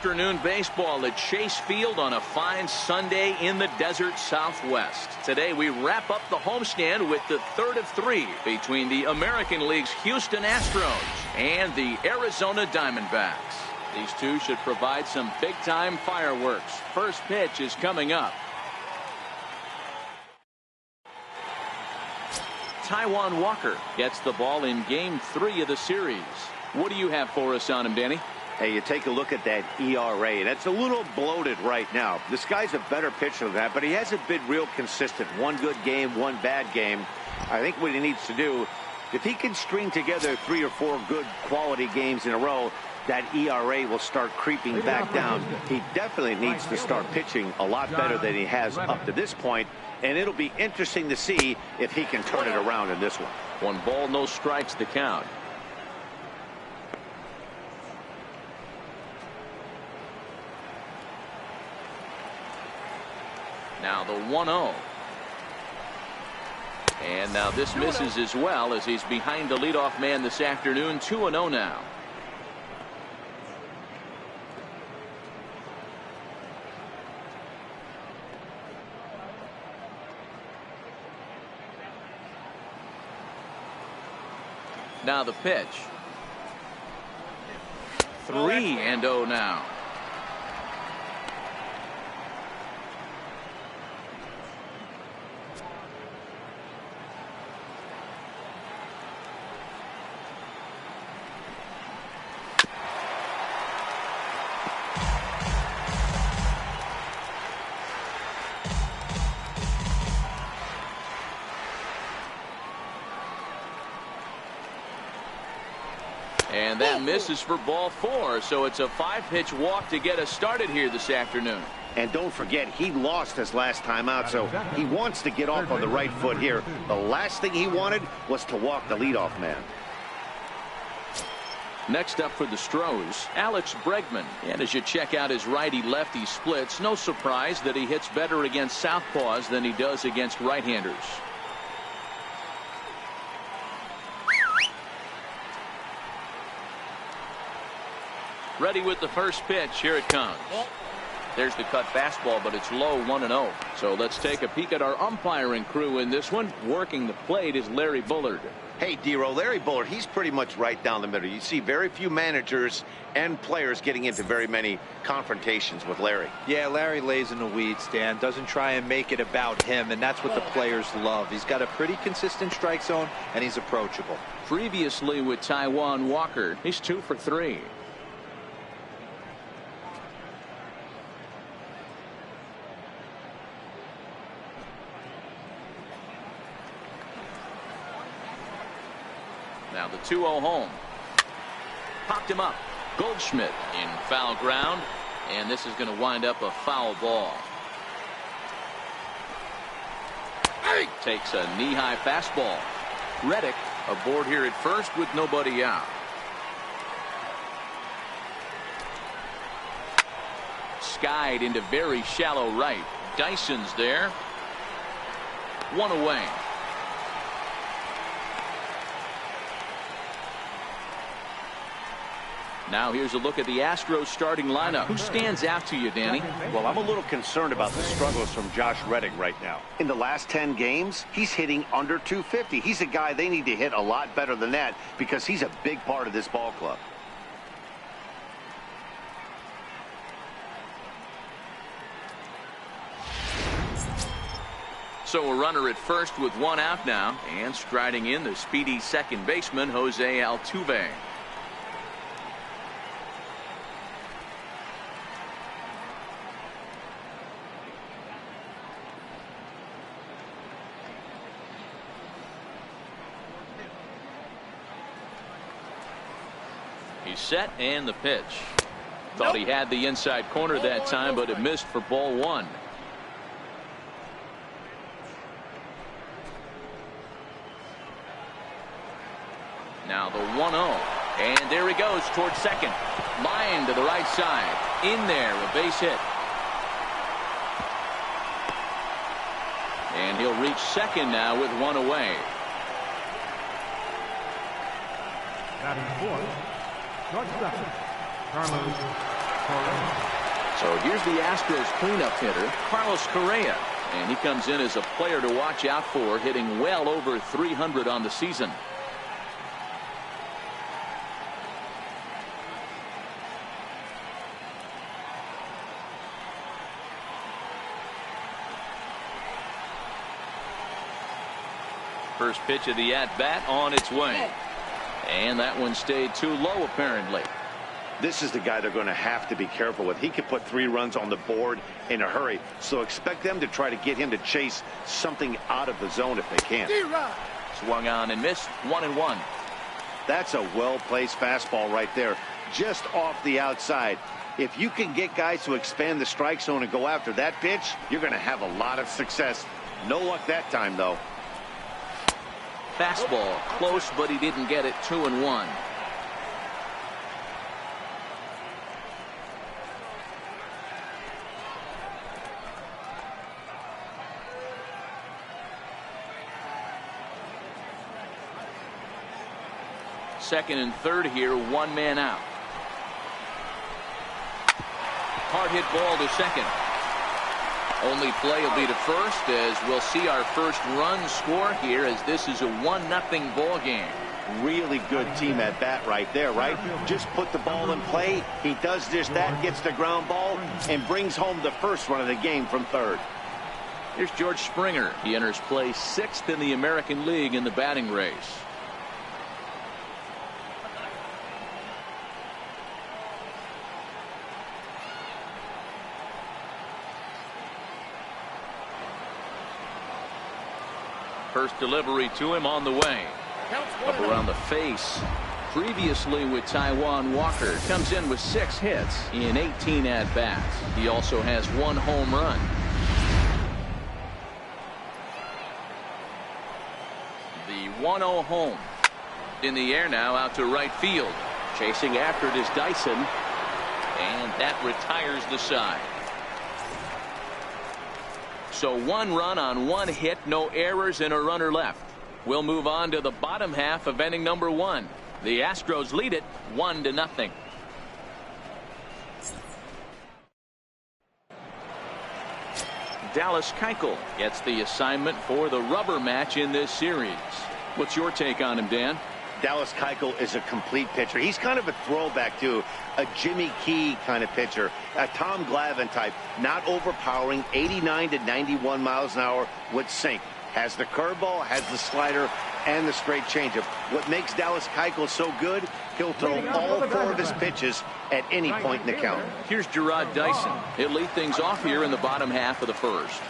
afternoon baseball at Chase Field on a fine Sunday in the desert Southwest. Today we wrap up the homestand with the third of three between the American League's Houston Astros and the Arizona Diamondbacks. These two should provide some big-time fireworks. First pitch is coming up. Taijuan Walker gets the ball in Game 3 of the series. What do you have for us on him, Danny? Hey, you take a look at that ERA. That's a little bloated right now. This guy's a better pitcher than that, but he hasn't been real consistent. One good game, one bad game. I think what he needs to do, if he can string together 3 or 4 good quality games in a row, that ERA will start creeping back down. He definitely needs to start pitching a lot better than he has up to this point, and it'll be interesting to see if he can turn it around in this one. 1 ball, no strikes the count. Now the 1-0. And now this misses as well as he's behind the leadoff man this afternoon. 2-0 now. Now the pitch. 3-0 now. And that misses for ball 4, so it's a 5-pitch walk to get us started here this afternoon. And don't forget, he lost his last time out, so he wants to get off on the right foot here. The last thing he wanted was to walk the leadoff man. Next up for the Stros, Alex Bregman. And as you check out his righty-lefty splits, no surprise that he hits better against southpaws than he does against right-handers. Ready with the first pitch. Here it comes. There's the cut fastball, but it's low, 1-0. So let's take a peek at our umpiring crew in this one. Working the plate is Larry Bullard. Hey, D-Row, Larry Bullard, he's pretty much right down the middle. You see very few managers and players getting into very many confrontations with Larry. Yeah, Larry lays in the weeds, Dan. Doesn't try and make it about him, and that's what the players love. He's got a pretty consistent strike zone, and he's approachable. Previously with Taijuan Walker, he's 2 for 3. Now the 2-0 home. Popped him up. Goldschmidt in foul ground. And this is going to wind up a foul ball. Takes a knee-high fastball. Reddick aboard here at first with nobody out. Skied into very shallow right. Dyson's there. 1 away. Now here's a look at the Astros starting lineup. Who stands out to you, Danny? Well, I'm a little concerned about the struggles from Josh Reddick right now. In the last 10 games, he's hitting under 250. He's a guy they need to hit a lot better than that because he's a big part of this ball club. So a runner at first with 1 out now, and striding in the speedy second baseman, Jose Altuve. He's set, and the pitch. Thought he had the inside corner that time, but it missed for ball 1. Now the 1-0. And there he goes towards second. Line to the right side. In there, a base hit. And he'll reach second now with 1 away. Batting fourth, shortstop, Carlos So here's the Astros cleanup hitter, Carlos Correa. And he comes in as a player to watch out for, hitting well over 300 on the season. First pitch of the at-bat on its way. And that one stayed too low, apparently. This is the guy they're going to have to be careful with. He could put 3 runs on the board in a hurry. So expect them to try to get him to chase something out of the zone if they can. Swung on and missed. 1-1. That's a well-placed fastball right there, just off the outside. If you can get guys to expand the strike zone and go after that pitch, you're going to have a lot of success. No luck that time, though. Fastball close, but he didn't get it. 2-1. Second and third here, 1 man out. Hard hit ball to second. Only play will be to first, as we'll see our first run score here, as this is a 1-0 ball game. Really good team at bat right there, right? Just put the ball in play. He does just that, gets the ground ball, and brings home the first run of the game from third. Here's George Springer. He enters play 6th in the American League in the batting race. First delivery to him on the way. Up around the face. Previously with Taijuan Walker. Comes in with 6 hits in 18 at-bats. He also has 1 home run. The 1-0 home. In the air now, out to right field. Chasing after it is Dyson. And that retires the side. So 1 run on 1 hit, no errors, and a runner left. We'll move on to the bottom half of inning number 1. The Astros lead it 1-0. Dallas Keuchel gets the assignment for the rubber match in this series. What's your take on him, Dan? Dallas Keuchel is a complete pitcher. He's kind of a throwback to a Jimmy Key kind of pitcher, a Tom Glavine type, not overpowering, 89 to 91 miles an hour with sink. Has the curveball, has the slider, and the straight changeup. What makes Dallas Keuchel so good, he'll throw all 4 of his pitches at any point in the count. Here's Gerard Dyson. He'll lead things off here in the bottom half of the first.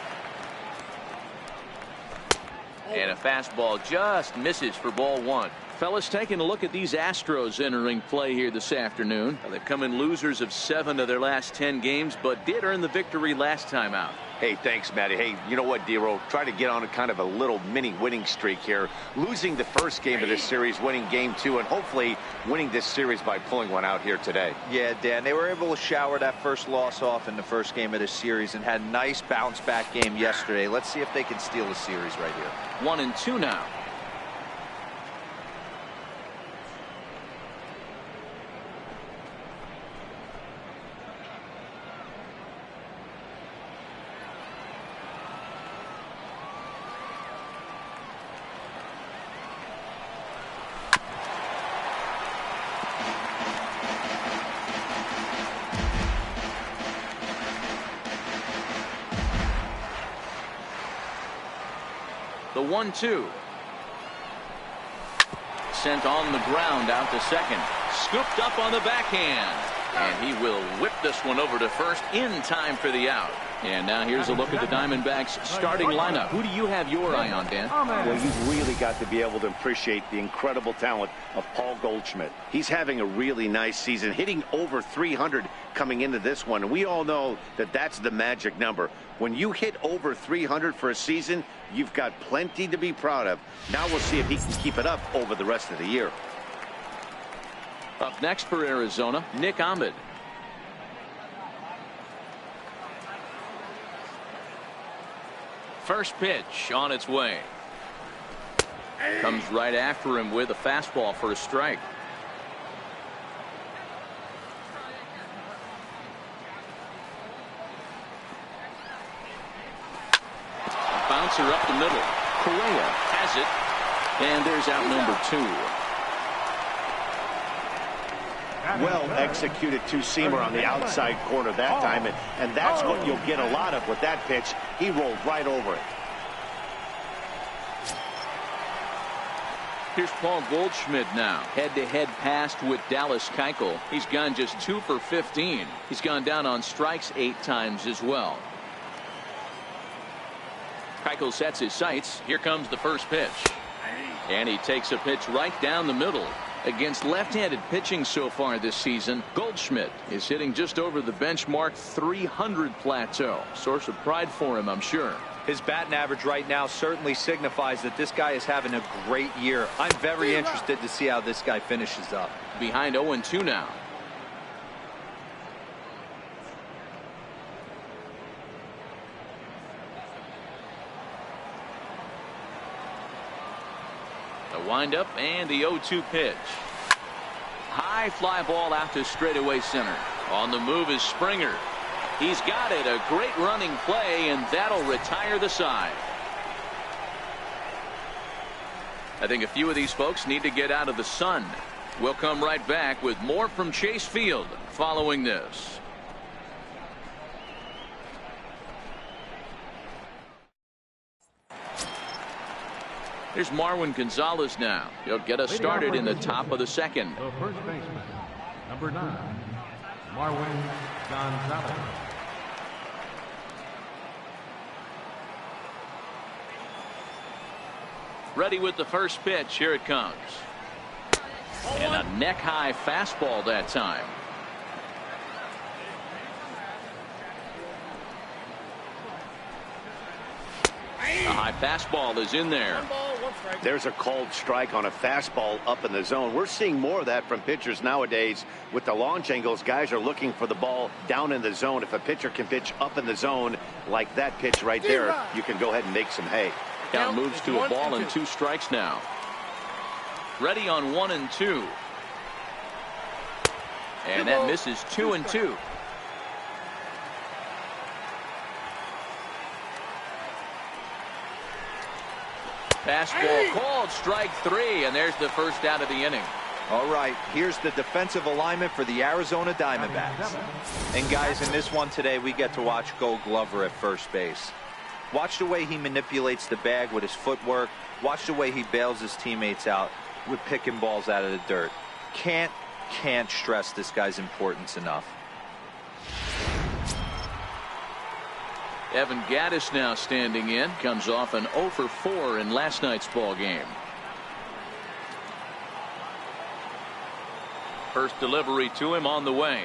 And a fastball just misses for ball 1. Fellas, taking a look at these Astros entering play here this afternoon. They've come in losers of 7 of their last 10 games, but did earn the victory last time out. Hey, thanks, Matty. Hey, you know what, D-Roll? Try to get on a kind of a little mini winning streak here. Losing the first game of this series, winning game 2, and hopefully winning this series by pulling one out here today. Yeah, Dan, they were able to shower that first loss off in the first game of this series and had a nice bounce back game yesterday. Let's see if they can steal the series right here. 1-2 now. The 1-2. Sent on the ground out to second. Scooped up on the backhand. And he will whip this one over to first in time for the out. And now here's a look at the Diamondbacks starting lineup. Who do you have your eye on, Dan? Well, you've really got to be able to appreciate the incredible talent of Paul Goldschmidt. He's having a really nice season, hitting over 300 coming into this one. And we all know that that's the magic number. When you hit over 300 for a season, you've got plenty to be proud of. Now we'll see if he can keep it up over the rest of the year. Up next for Arizona, Nick Ahmed. First pitch on its way. Comes right after him with a fastball for a strike. her up the middle. Correa has it. And there's out number 2. Well executed two-seamer on the outside corner that time, and that's what you'll get a lot of with that pitch. He rolled right over it. Here's Paul Goldschmidt now. Head-to-head passed with Dallas Keuchel. He's gone just 2 for 15. He's gone down on strikes 8 times as well. Keuchel sets his sights. Here comes the first pitch. And he takes a pitch right down the middle. Against left-handed pitching so far this season, Goldschmidt is hitting just over the benchmark 300 plateau. Source of pride for him, I'm sure. His batting average right now certainly signifies that this guy is having a great year. I'm very interested to see how this guy finishes up. Behind 0-2 now. The windup and the 0-2 pitch. High fly ball out to straightaway center. On the move is Springer. He's got it. A great running play, and that'll retire the side. I think a few of these folks need to get out of the sun. We'll come right back with more from Chase Field following this. Here's Marwin Gonzalez now. He'll get us started in the top of the second. The first baseman, number 9, Marwin Gonzalez. Ready with the first pitch. Here it comes. And a neck-high fastball that time. A high fastball is in there. There's a called strike on a fastball up in the zone. We're seeing more of that from pitchers nowadays. With the launch angles, guys are looking for the ball down in the zone. If a pitcher can pitch up in the zone like that pitch right there, you can go ahead and make some hay. Count moves to a ball and 2 strikes now. Ready on 1-2. And that misses 2-2. Fastball called, strike 3, and there's the first out of the inning. All right, here's the defensive alignment for the Arizona Diamondbacks. And guys, in this one today, we get to watch Gold Glover at first base. Watch the way he manipulates the bag with his footwork. Watch the way he bails his teammates out with picking balls out of the dirt. Can't stress this guy's importance enough. Evan Gattis now standing in. Comes off an 0 for 4 in last night's ball game. First delivery to him on the way.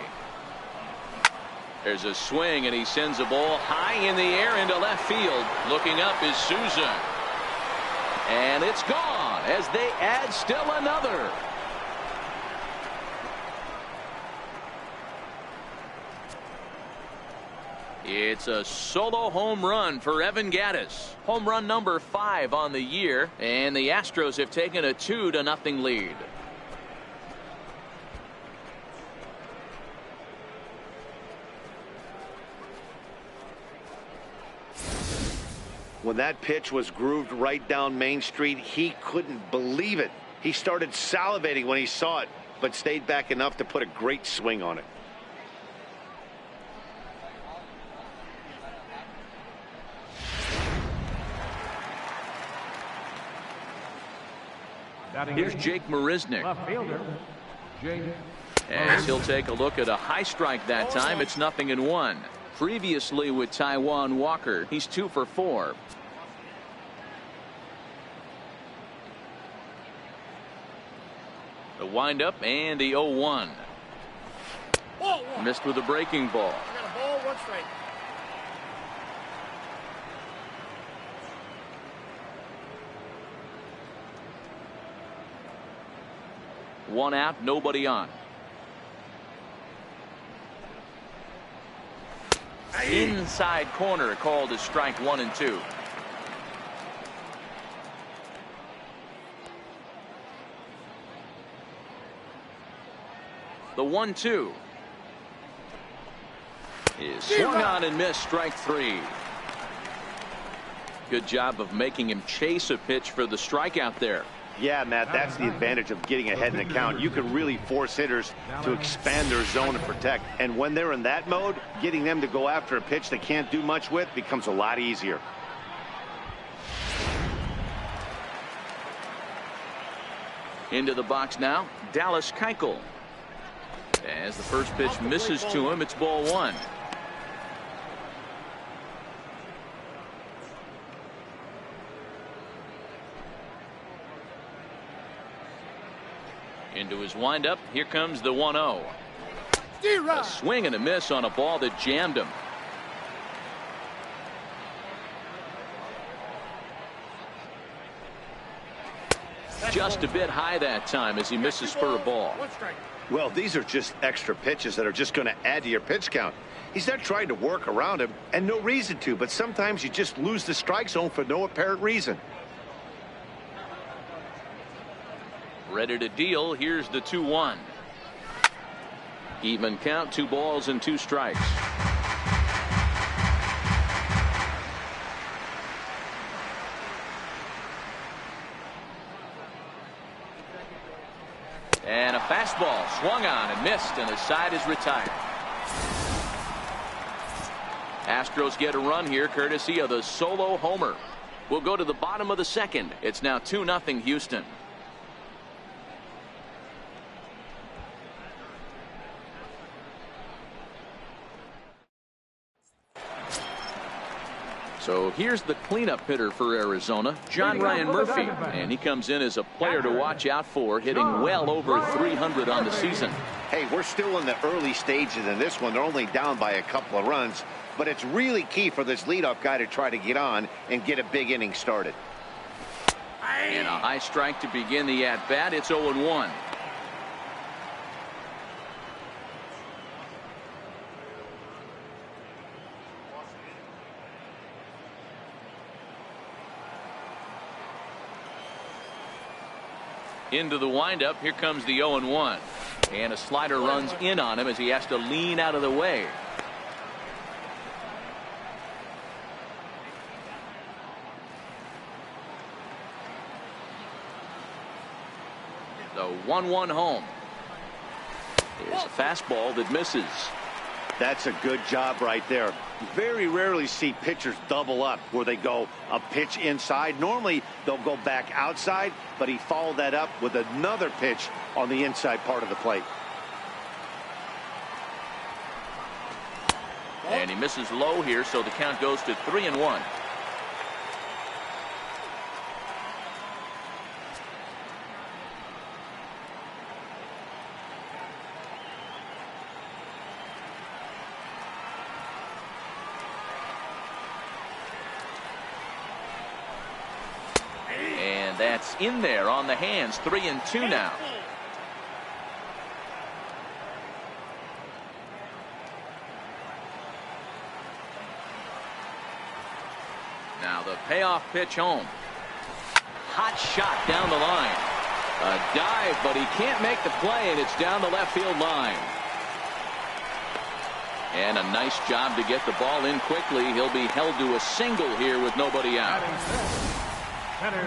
There's a swing, and he sends a ball high in the air into left field. Looking up is Souza. And it's gone as they add still another. It's a solo home run for Evan Gattis. Home run number 5 on the year, and the Astros have taken a 2-0 lead. When that pitch was grooved right down Main Street, he couldn't believe it. He started salivating when he saw it, but stayed back enough to put a great swing on it. Here's Jake Marisnick. Left fielder, Jake. As he'll take a look at a high strike that time. It's 0-1. Previously with Taijuan Walker, he's 2 for 4. The windup and the 0-1. Missed with a breaking ball. I got a ball, 1 strike. One out, nobody on. Inside corner called as strike 1 and 2. The 1-2 is swung on and missed, strike 3. Good job of making him chase a pitch for the strikeout there. Yeah, Matt, that's the advantage of getting ahead in the count. You can really force hitters to expand their zone and protect. And when they're in that mode, getting them to go after a pitch they can't do much with becomes a lot easier. Into the box now, Dallas Keuchel. As the first pitch misses to him, it's ball one. Into his windup, here comes the 1-0. A swing and a miss on a ball that jammed him. Just a bit high that time as he misses for a ball. Well, these are just extra pitches that are just going to add to your pitch count. He's not trying to work around him, and no reason to, but sometimes you just lose the strike zone for no apparent reason. Ready to deal. Here's the 2-1. Even count, 2 balls and 2 strikes. And a fastball swung on and missed, and the side is retired. Astros get a run here courtesy of the solo homer. We'll go to the bottom of the second. It's now 2-0 Houston. So here's the cleanup hitter for Arizona, John Ryan Murphy, and he comes in as a player to watch out for, hitting well over 300 on the season. Hey, we're still in the early stages in this one. They're only down by a couple of runs, but it's really key for this leadoff guy to try to get on and get a big inning started. And a high strike to begin the at-bat. It's 0-1. Into the windup, here comes the 0-1. And a slider runs in on him as he has to lean out of the way. The 1-1 home. Here's a fastball that misses. That's a good job right there. Very rarely see pitchers double up where they go a pitch inside. Normally they'll go back outside, but he followed that up with another pitch on the inside part of the plate. And he misses low here, so the count goes to 3-1. That's in there on the hands. 3-2 now. Now the payoff pitch home. Hot shot down the line. A dive, but he can't make the play, and it's down the left field line. And a nice job to get the ball in quickly. He'll be held to a single here with nobody out.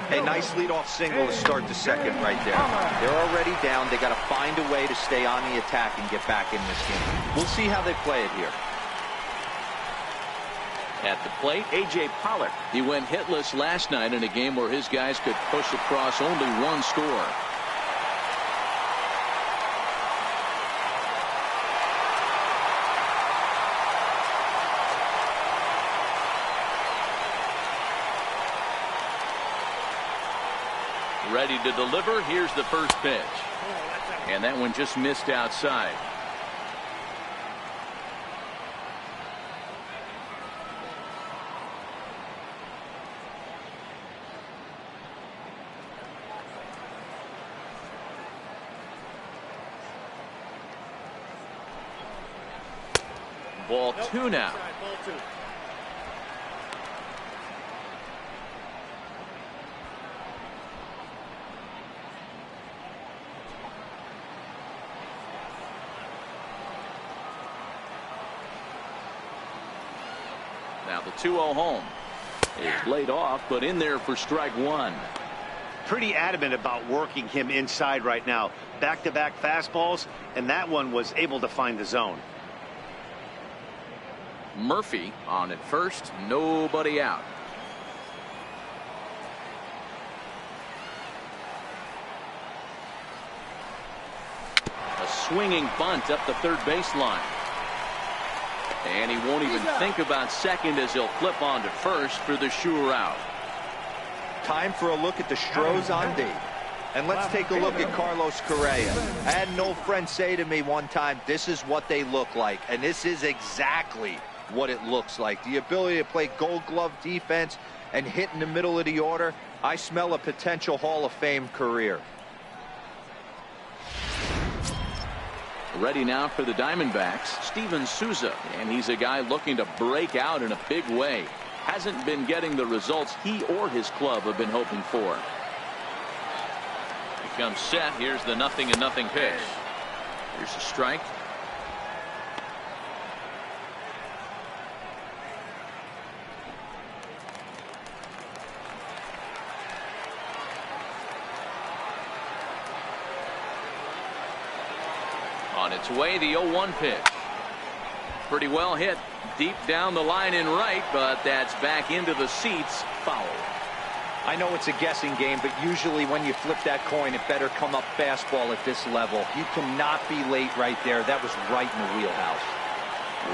A nice leadoff single to start the second right there. They're already down. They got to find a way to stay on the attack and get back in this game. We'll see how they play it here. At the plate, A.J. Pollock. He went hitless last night in a game where his guys could push across only 1 score. Ready to deliver. Here's the first pitch. And that one just missed outside. Ball 2 now. Now the 2-0 home. It's laid off, but in there for strike one. Pretty adamant about working him inside right now. Back-to-back fastballs, and that one was able to find the zone. Murphy on at first, nobody out. A swinging bunt up the third baseline. And he won't even think about second as he'll flip on to first for the sure out. Time for a look at the Stros on D. And let's take a look at Carlos Correa. I had an old friend say to me one time, this is what they look like. And this is exactly what it looks like. The ability to play Gold Glove defense and hit in the middle of the order. I smell a potential Hall of Fame career. Ready now for the Diamondbacks, Steven Souza. And he's a guy looking to break out in a big way. Hasn't been getting the results he or his club have been hoping for. He comes set. Here's the 0-0 pitch. Here's a strike. On its way, the 0-1 pitch. Pretty well hit deep down the line in right, but that's back into the seats. Foul. I know it's a guessing game, but usually when you flip that coin, it better come up fastball at this level. You cannot be late right there. That was right in the wheelhouse.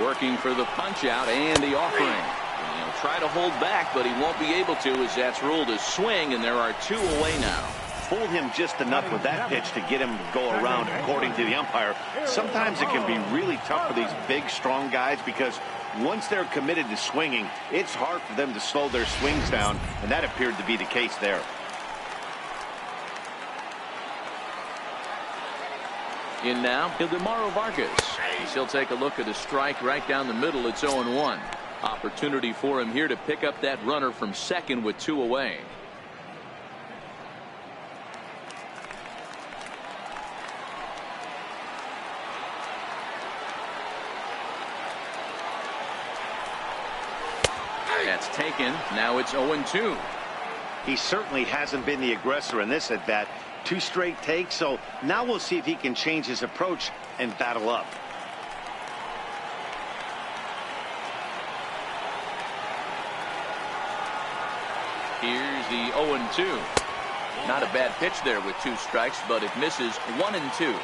Working for the punch out and the offering. And he'll try to hold back, but he won't be able to as that's ruled a swing, and there are two away now. Fooled him just enough with that pitch to get him to go around, according to the umpire. Sometimes it can be really tough for these big, strong guys because once they're committed to swinging, it's hard for them to slow their swings down, and that appeared to be the case there. In now, Ildemaro Vargas. He'll take a look at a strike right down the middle. It's 0-1. Opportunity for him here to pick up that runner from second with two away. That's taken. Now it's 0-2. He certainly hasn't been the aggressor in this at bat. Two straight takes, so now we'll see if he can change his approach and battle up. Here's the 0-2. Not a bad pitch there with two strikes, but it misses 1-2.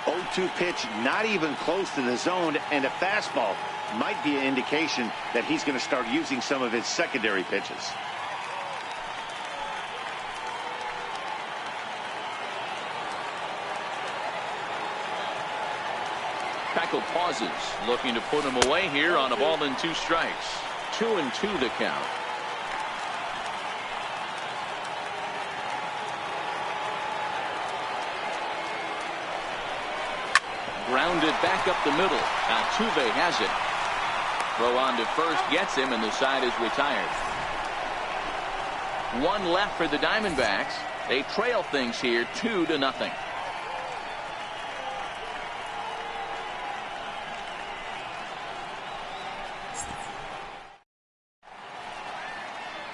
0-2 pitch, not even close to the zone, and a fastball might be an indication that he's going to start using some of his secondary pitches. Keuchel pauses, looking to put him away here on a ball and two strikes. 2-2 the count. Grounded back up the middle. Altuve has it. Throw on to first gets him, and the side is retired. One left for the Diamondbacks. They trail things here 2-0.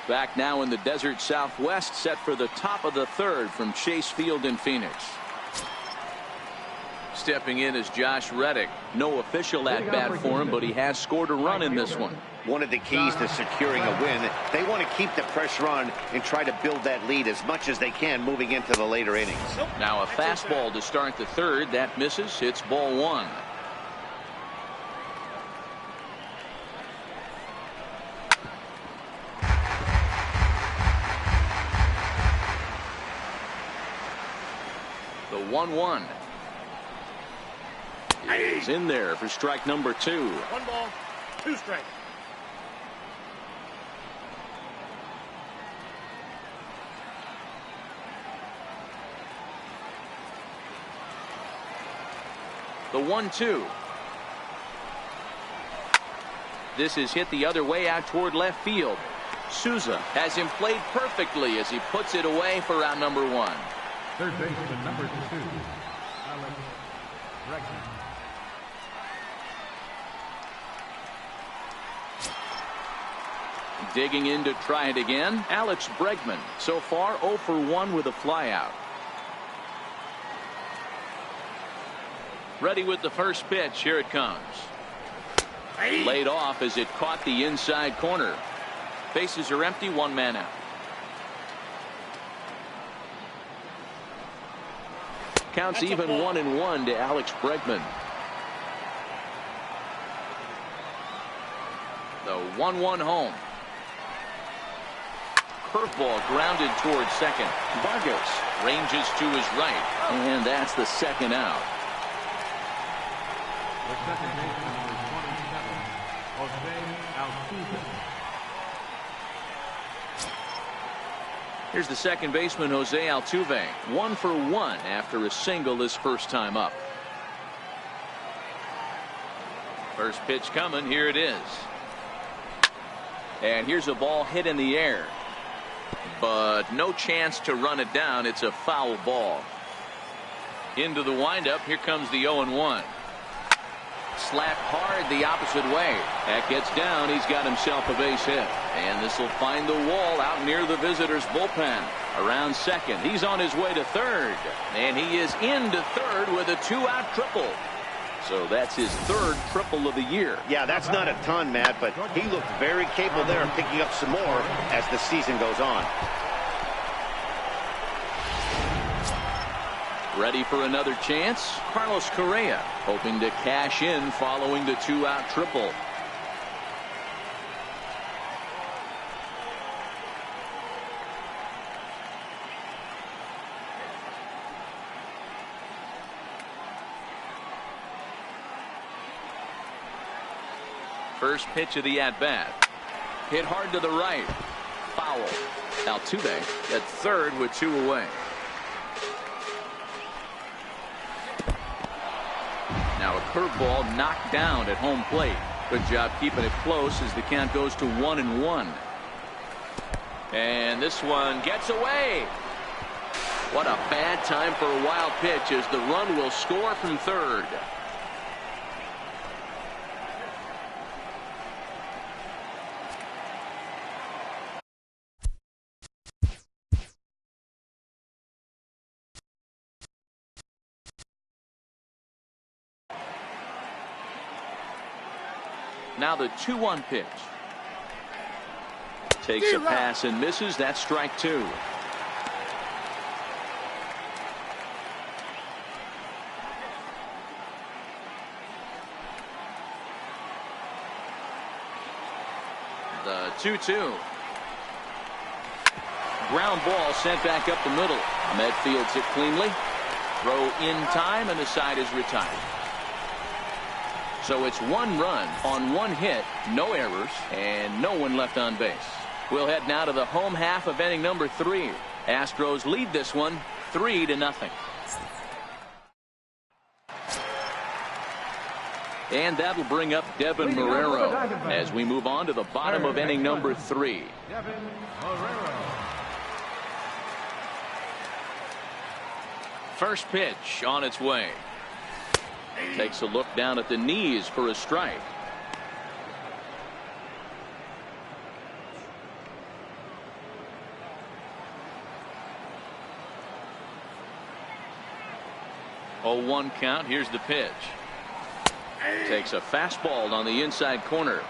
Back now in the desert Southwest, set for the top of the third from Chase Field in Phoenix. Stepping in is Josh Reddick. No official at bat for him, but he has scored a run in this one. One of the keys to securing a win, they want to keep the pressure on and try to build that lead as much as they can moving into the later innings. Now a fastball to start the third. That misses. It's ball one. The 1-1. Is in there for strike number 2. 1 ball, 2 strikes. The 1-2. This is hit the other way out toward left field. Souza has him played perfectly as he puts it away for out number 1. Third baseman number 2, Alex Bregman. Digging in to try it again, Alex Bregman. So far 0 for 1 with a flyout. Ready with the first pitch. Here it comes. Laid off as it caught the inside corner. Bases are empty, 1 man out. Counts even 1-1 to Alex Bregman. The 1-1 home. Curveball grounded towards second. Vargas ranges to his right, and that's the second out. The second baseman, number 27, Jose. Here's the second baseman, Jose Altuve. 1 for 1 after a single his first time up. First pitch coming. Here it is. And here's a ball hit in the air, but no chance to run it down. It's a foul ball. Into the windup. Here comes the 0-1. Slapped hard the opposite way. That gets down. He's got himself a base hit. And this will find the wall out near the visitors' bullpen. Around second. He's on his way to third. And he is into third with a 2-out triple. So that's his third triple of the year. Yeah, that's not a ton, Matt, but he looked very capable there of picking up some more as the season goes on. Ready for another chance? Carlos Correa hoping to cash in following the 2-out triple. First pitch of the at-bat. Hit hard to the right. Foul. Altuve at third with 2 away. Now a curveball knocked down at home plate. Good job keeping it close as the count goes to 1-1. And this one gets away. What a bad time for a wild pitch as the run will score from third. Now the 2-1 pitch. Takes a pass and misses. That's strike 2. The 2-2. Ground ball sent back up the middle. Ahmed fields it cleanly. Throw in time and the side is retired. So it's 1 run on 1 hit, no errors, and no one left on base. We'll head now to the home half of inning number 3. Astros lead this one 3-0. And that'll bring up Devin Marrero as we move on to the bottom of inning number 3. Devin Marrero. First pitch on its way. Takes a look down at the knees for a strike. Oh, 1 count. Here's the pitch. Takes a fastball on the inside corner.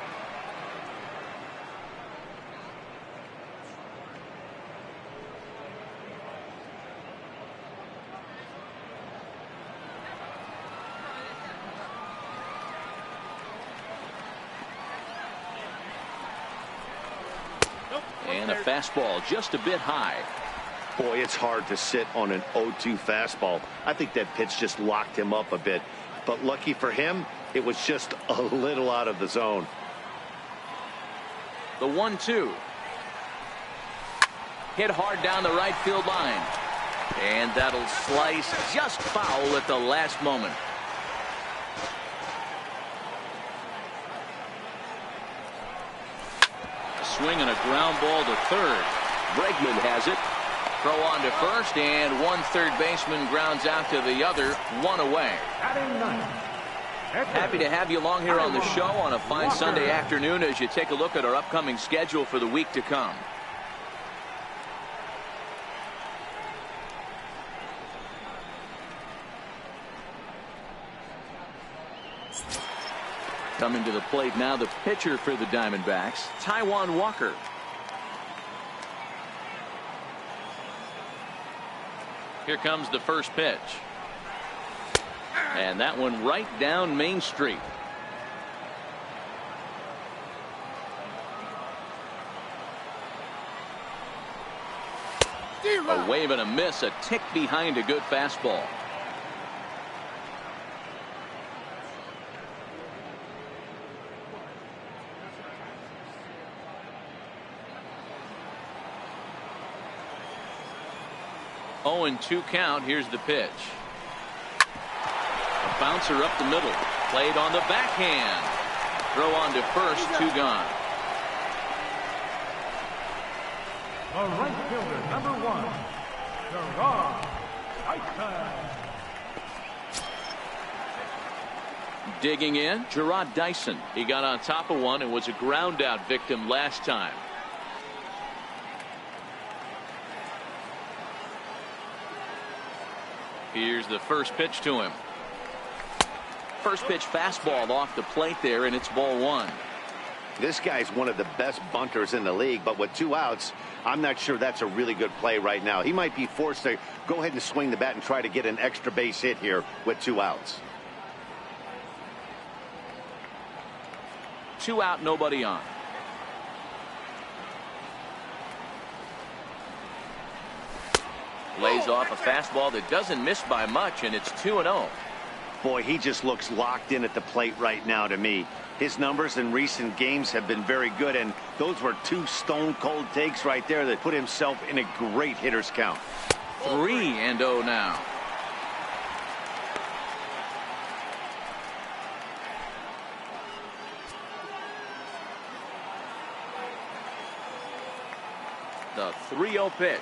And a fastball just a bit high. Boy, it's hard to sit on an 0-2 fastball. I think that pitch just locked him up a bit. But lucky for him, it was just a little out of the zone. The 1-2. Hit hard down the right field line. And that'll slice just foul at the last moment. Swing and a ground ball to third. Bregman has it. Throw on to first, and one third baseman grounds out to the other, 1 away. Batting 9th, Happy to have you along here on the show on a fine Sunday afternoon as you take a look at our upcoming schedule for the week to come. Coming to the plate now, the pitcher for the Diamondbacks, Taijuan Walker. Here comes the first pitch. And that one right down Main Street. A wave and a miss, a tick behind a good fastball. Oh, and 2 count. Here's the pitch. A bouncer up the middle. Played on the backhand. Throw on to first. 2 gone. The right fielder, number 1, Gerard Dyson. Digging in, Gerard Dyson. He got on top of one and was a ground out victim last time. Here's the first pitch to him. First pitch fastball off the plate there, and it's ball 1. This guy's one of the best bunters in the league, but with 2 outs, I'm not sure that's a really good play right now. He might be forced to go ahead and swing the bat and try to get an extra base hit here with 2 outs. 2 out, nobody on. Lays off a fastball that doesn't miss by much, and it's 2-0. Boy, he just looks locked in at the plate right now to me. His numbers in recent games have been very good, and those were 2 stone-cold takes right there that put himself in a great hitter's count. 3-0 now. The 3-0 pitch.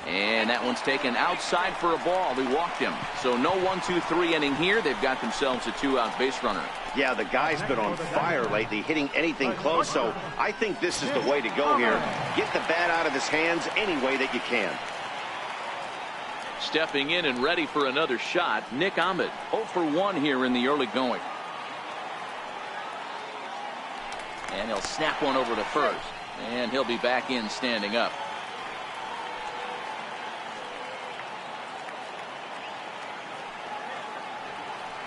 And that one's taken outside for a ball. He walked him. So no 1-2-3 inning here. They've got themselves a 2-out base runner. Yeah, the guy's been on fire lately, hitting anything close. So I think this is the way to go here. Get the bat out of his hands any way that you can. Stepping in and ready for another shot, Nick Ahmed. 0 for 1 here in the early going. And he'll snap one over to first. And he'll be back in standing up.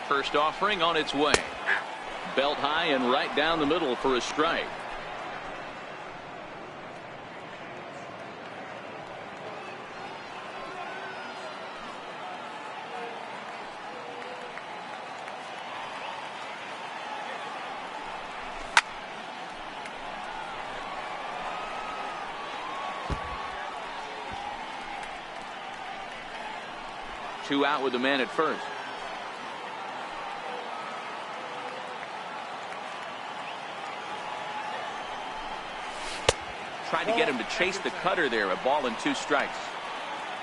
First offering on its way. Belt high and right down the middle for a strike. Two out with the man at first. Tried to get him to chase the cutter there. A ball and 2 strikes.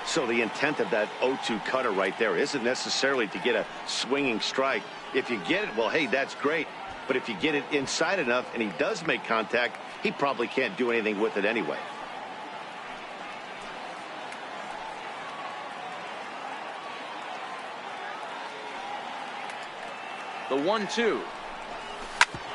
So the intent of that 0-2 cutter right there isn't necessarily to get a swinging strike. If you get it, well, hey, that's great. But if you get it inside enough and he does make contact, he probably can't do anything with it anyway. The 1-2.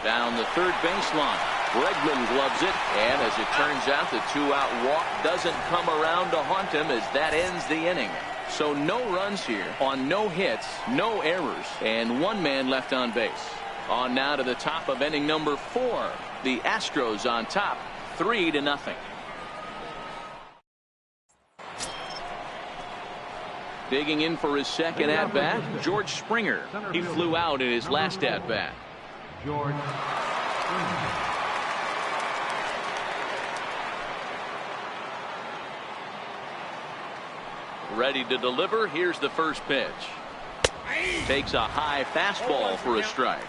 Down the third baseline. Bregman gloves it, and as it turns out, the 2-out walk doesn't come around to haunt him as that ends the inning. So no runs here on no hits, no errors, and 1 man left on base. On now to the top of inning number 4. The Astros on top, 3-0. Digging in for his second at-bat, George Springer. He flew out in his last at-bat. George Springer. Ready to deliver. Here's the first pitch. Takes a high fastball for a strike.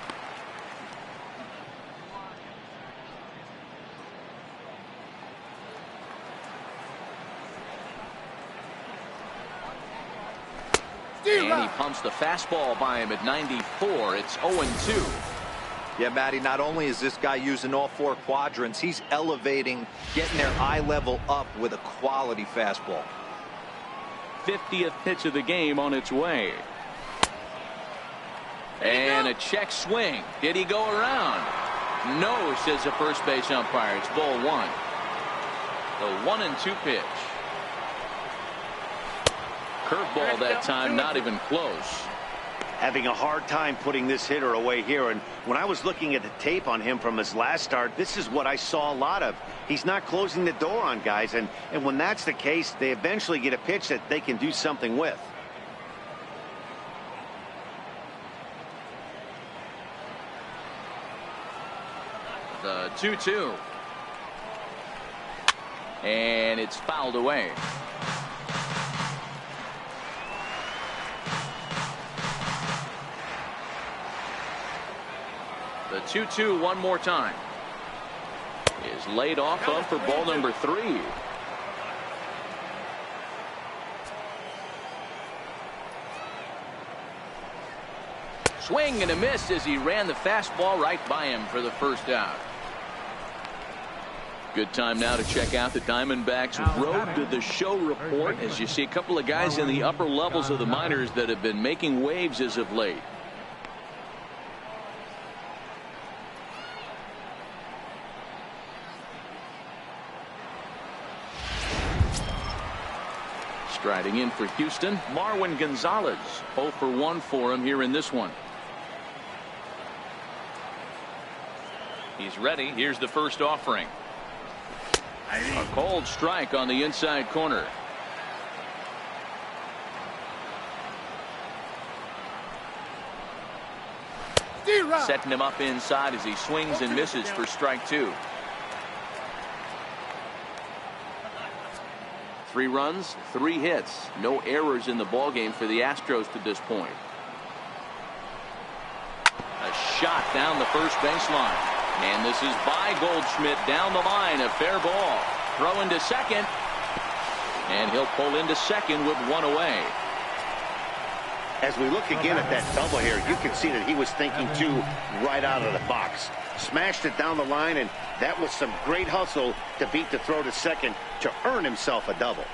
And he pumps the fastball by him at 94. It's 0-2. Yeah, Matty, not only is this guy using all four quadrants, he's elevating, getting their eye level up with a quality fastball. 50th pitch of the game on its way. And a check swing. Did he go around? No, says the first base umpire. It's ball one. The 1-2 pitch. Curveball that time, not even close. Having a hard time putting this hitter away here, and when I was looking at the tape on him from his last start, this is what I saw a lot of. He's not closing the door on guys, and when that's the case, they eventually get a pitch that they can do something with. The 2-2. And it's fouled away. The 2-2 one more time. Is laid off of for ball number 3. Swing and a miss as he ran the fastball right by him for the first out. Good time now to check out the Diamondbacks Road to the Show report, as you see a couple of guys in the upper levels of the minors that have been making waves as of late. Striding in for Houston, Marwin Gonzalez. 0 for 1 for him here in this one. He's ready. Here's the first offering. A cold strike on the inside corner. Setting him up inside as he swings and misses for strike 2. 3 runs, 3 hits, no errors in the ballgame for the Astros to this point. A shot down the first baseline. And this is by Goldschmidt down the line. A fair ball. Throw into second. And he'll pull into second with 1 away. As we look again at that double here, you can see that he was thinking too right out of the box. Smashed it down the line, and that was some great hustle to beat the throw to second to earn himself a double.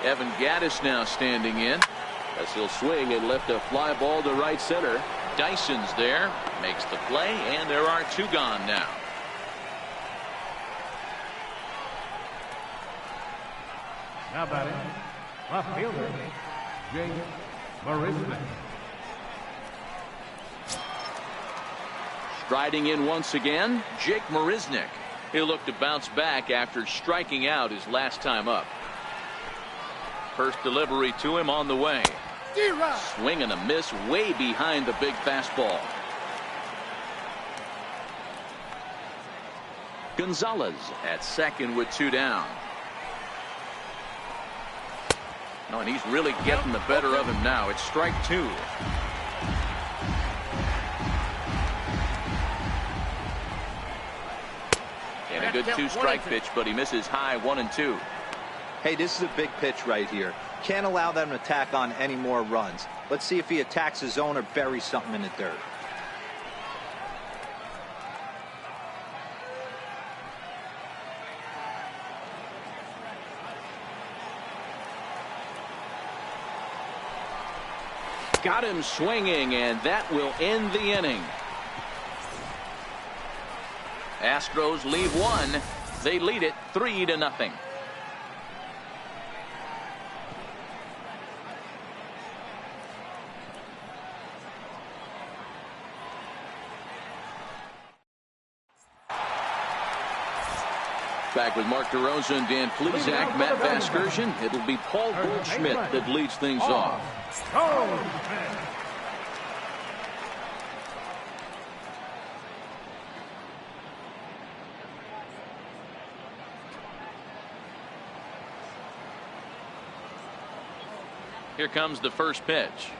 Evan Gattis now standing in as he'll swing and lift a fly ball to right center. Dyson's there, makes the play, and there are 2 gone now. Now batting, left fielder, Jake Marisnick. Striding in once again, Jake Marisnick. He'll look to bounce back after striking out his last time up. First delivery to him on the way. Swing and a miss way behind the big fastball. Gonzalez at second with 2 down. No, and he's really getting the better of him now. It's strike 2. And a good 2-strike pitch, but he misses high 1-2. Hey, this is a big pitch right here. Can't allow them to tack on any more runs. Let's see if he attacks his zone or buries something in the dirt. Got him swinging, and that will end the inning. Astros leave 1. They lead it 3-0. Back with Mark DeRosa and Dan Plesac, Matt Vasgersian. It'll be Paul Goldschmidt that leads things off. Here comes the first pitch.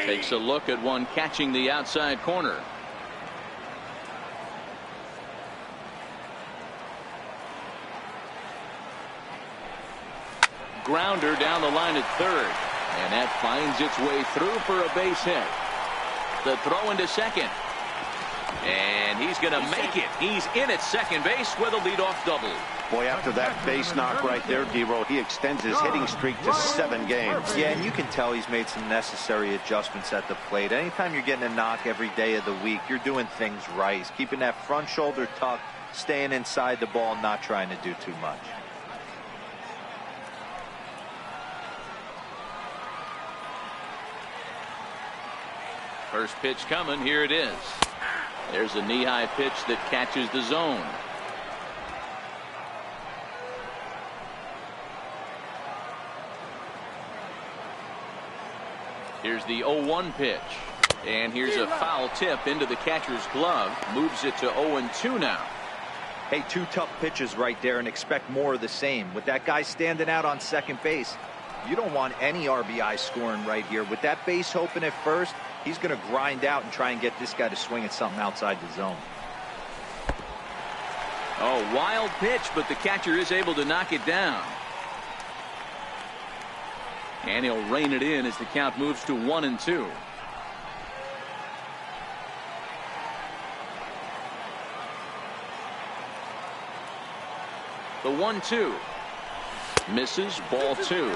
Takes a look at one catching the outside corner. grounder down the line at third. And that finds its way through for a base hit. The throw into second. And he's going to make it. He's in at second base with a leadoff double. Boy, after that base knock right there, D-Row, he extends his hitting streak to 7 games. Yeah, and you can tell he's made some necessary adjustments at the plate. Anytime you're getting a knock every day of the week, you're doing things right. He's keeping that front shoulder tucked, staying inside the ball, not trying to do too much. First pitch coming. Here it is. There's a knee-high pitch that catches the zone. Here's the 0-1 pitch. And here's a foul tip into the catcher's glove. Moves it to 0-2 now. Hey, 2 tough pitches right there, and expect more of the same. With that guy standing out on second base, you don't want any RBI scoring right here. With that base open at first, he's going to grind out and try and get this guy to swing at something outside the zone. Oh, wild pitch, but the catcher is able to knock it down. And he'll rein it in as the count moves to 1-2. The 1-2. Misses, ball 2.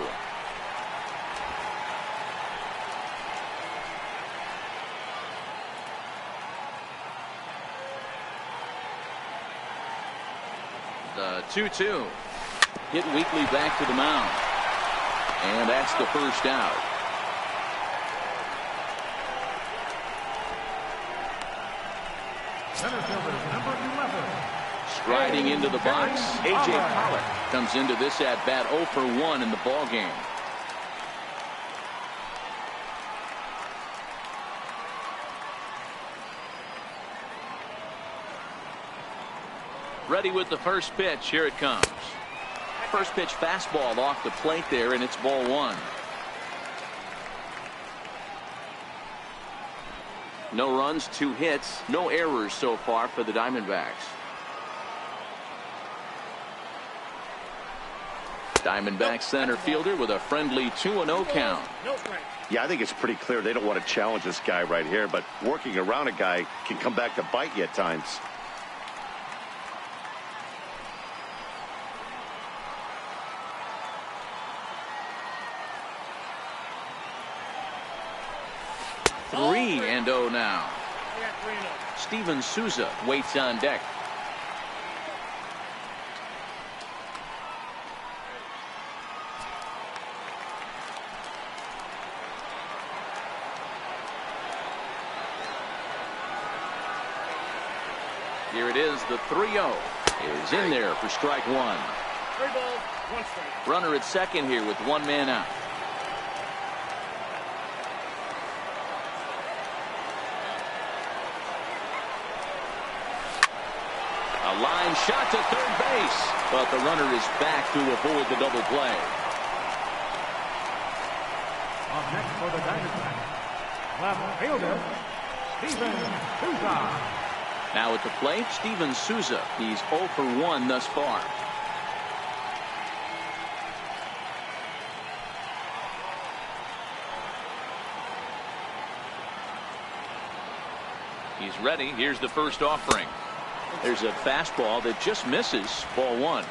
The 2-2. Hit weakly back to the mound. And that's the first out. Center fielder, number 11. Striding into the box, A.J. Pollock comes into this at bat 0 for 1 in the ball game. Ready with the first pitch. Here it comes. First pitch fastball off the plate there, and it's ball 1. No runs, 2 hits, no errors so far for the Diamondbacks. Diamondbacks center fielder with a friendly 2-0 count. Yeah, I think it's pretty clear they don't want to challenge this guy right here, but working around a guy can come back to bite you at times. Three and 0 now. Steven Souza waits on deck. Here it is. The 3-0 is in there for strike 1. 3 balls, 1 strike. Runner at second here with 1 man out. A line shot to third base, but the runner is back to avoid the double play. Up next for the Diamondbacks, left fielder, Steven Souza. Now at the plate, Steven Souza. He's 0 for 1 thus far. He's ready. Here's the first offering. There's a fastball that just misses, ball 1.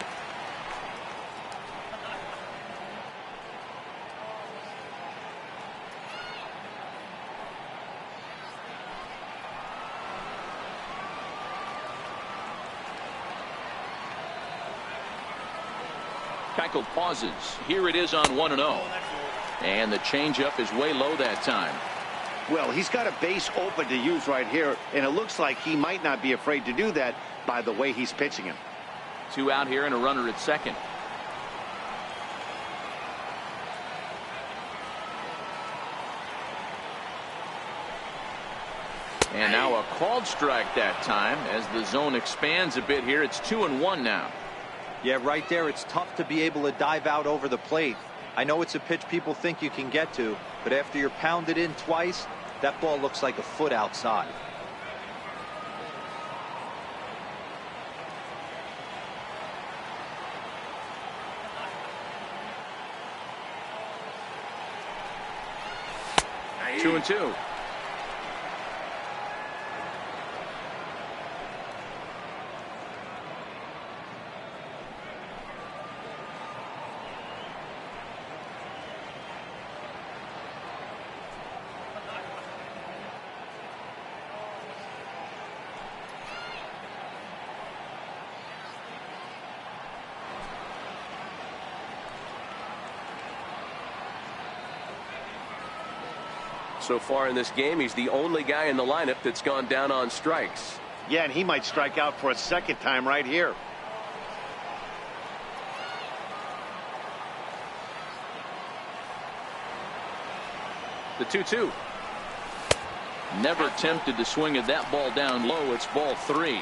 Keuchel pauses. Here it is on 1-0. And the changeup is way low that time. Well, he's got a base open to use right here, and it looks like he might not be afraid to do that by the way he's pitching him. 2 out here and a runner at second. And now a called strike that time as the zone expands a bit here. It's 2-1 now. Yeah, right there, it's tough to be able to dive out over the plate. I know it's a pitch people think you can get to, but after you're pounded in twice, that ball looks like a foot outside. 2-2. So far in this game, he's the only guy in the lineup that's gone down on strikes. Yeah, and he might strike out for a second time right here. The 2-2. Never tempted to swing at that ball down low. It's ball 3.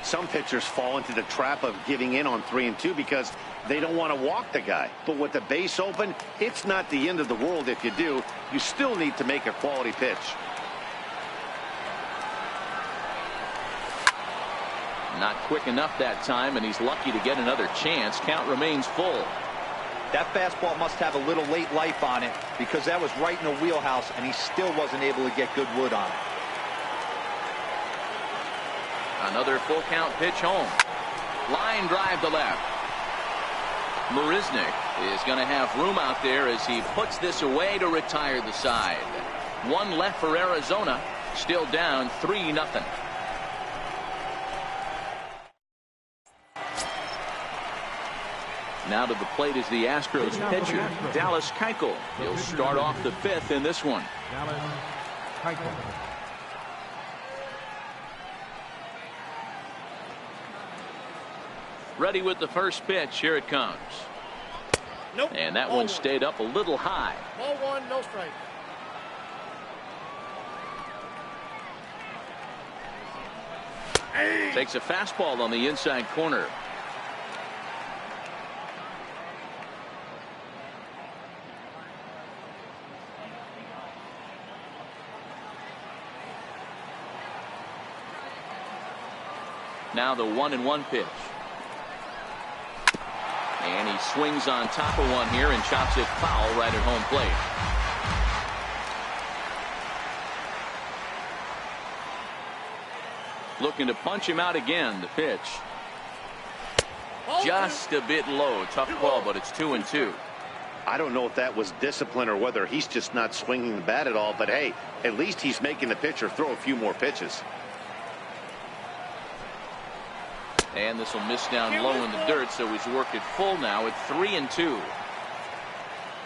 Some pitchers fall into the trap of giving in on 3 and 2 because they don't want to walk the guy. But with the base open, it's not the end of the world if you do. You still need to make a quality pitch. Not quick enough that time, and he's lucky to get another chance. Count remains full. That fastball must have a little late life on it because that was right in the wheelhouse, and he still wasn't able to get good wood on it. Another full count pitch home. Line drive to left. Marisnik is going to have room out there as he puts this away to retire the side. One left for Arizona. Still down 3-0. Now to the plate is the Astros pitcher, Dallas Keuchel. He'll start off the 5th in this one. Dallas Keuchel. Ready with the first pitch. Here it comes. Nope. And that Ball one one. stayed up a little high. Ball 1, no strike. Takes a fastball on the inside corner. Now the 1-1 pitch. And he swings on top of one here and chops it foul right at home plate. Looking to punch him out again. The pitch. Just a bit low. Tough call, but it's 2-2. I don't know if that was discipline or whether he's just not swinging the bat at all, but hey, at least he's making the pitcher throw a few more pitches. And this will miss down low in the dirt, so he's worked it full now at 3-2.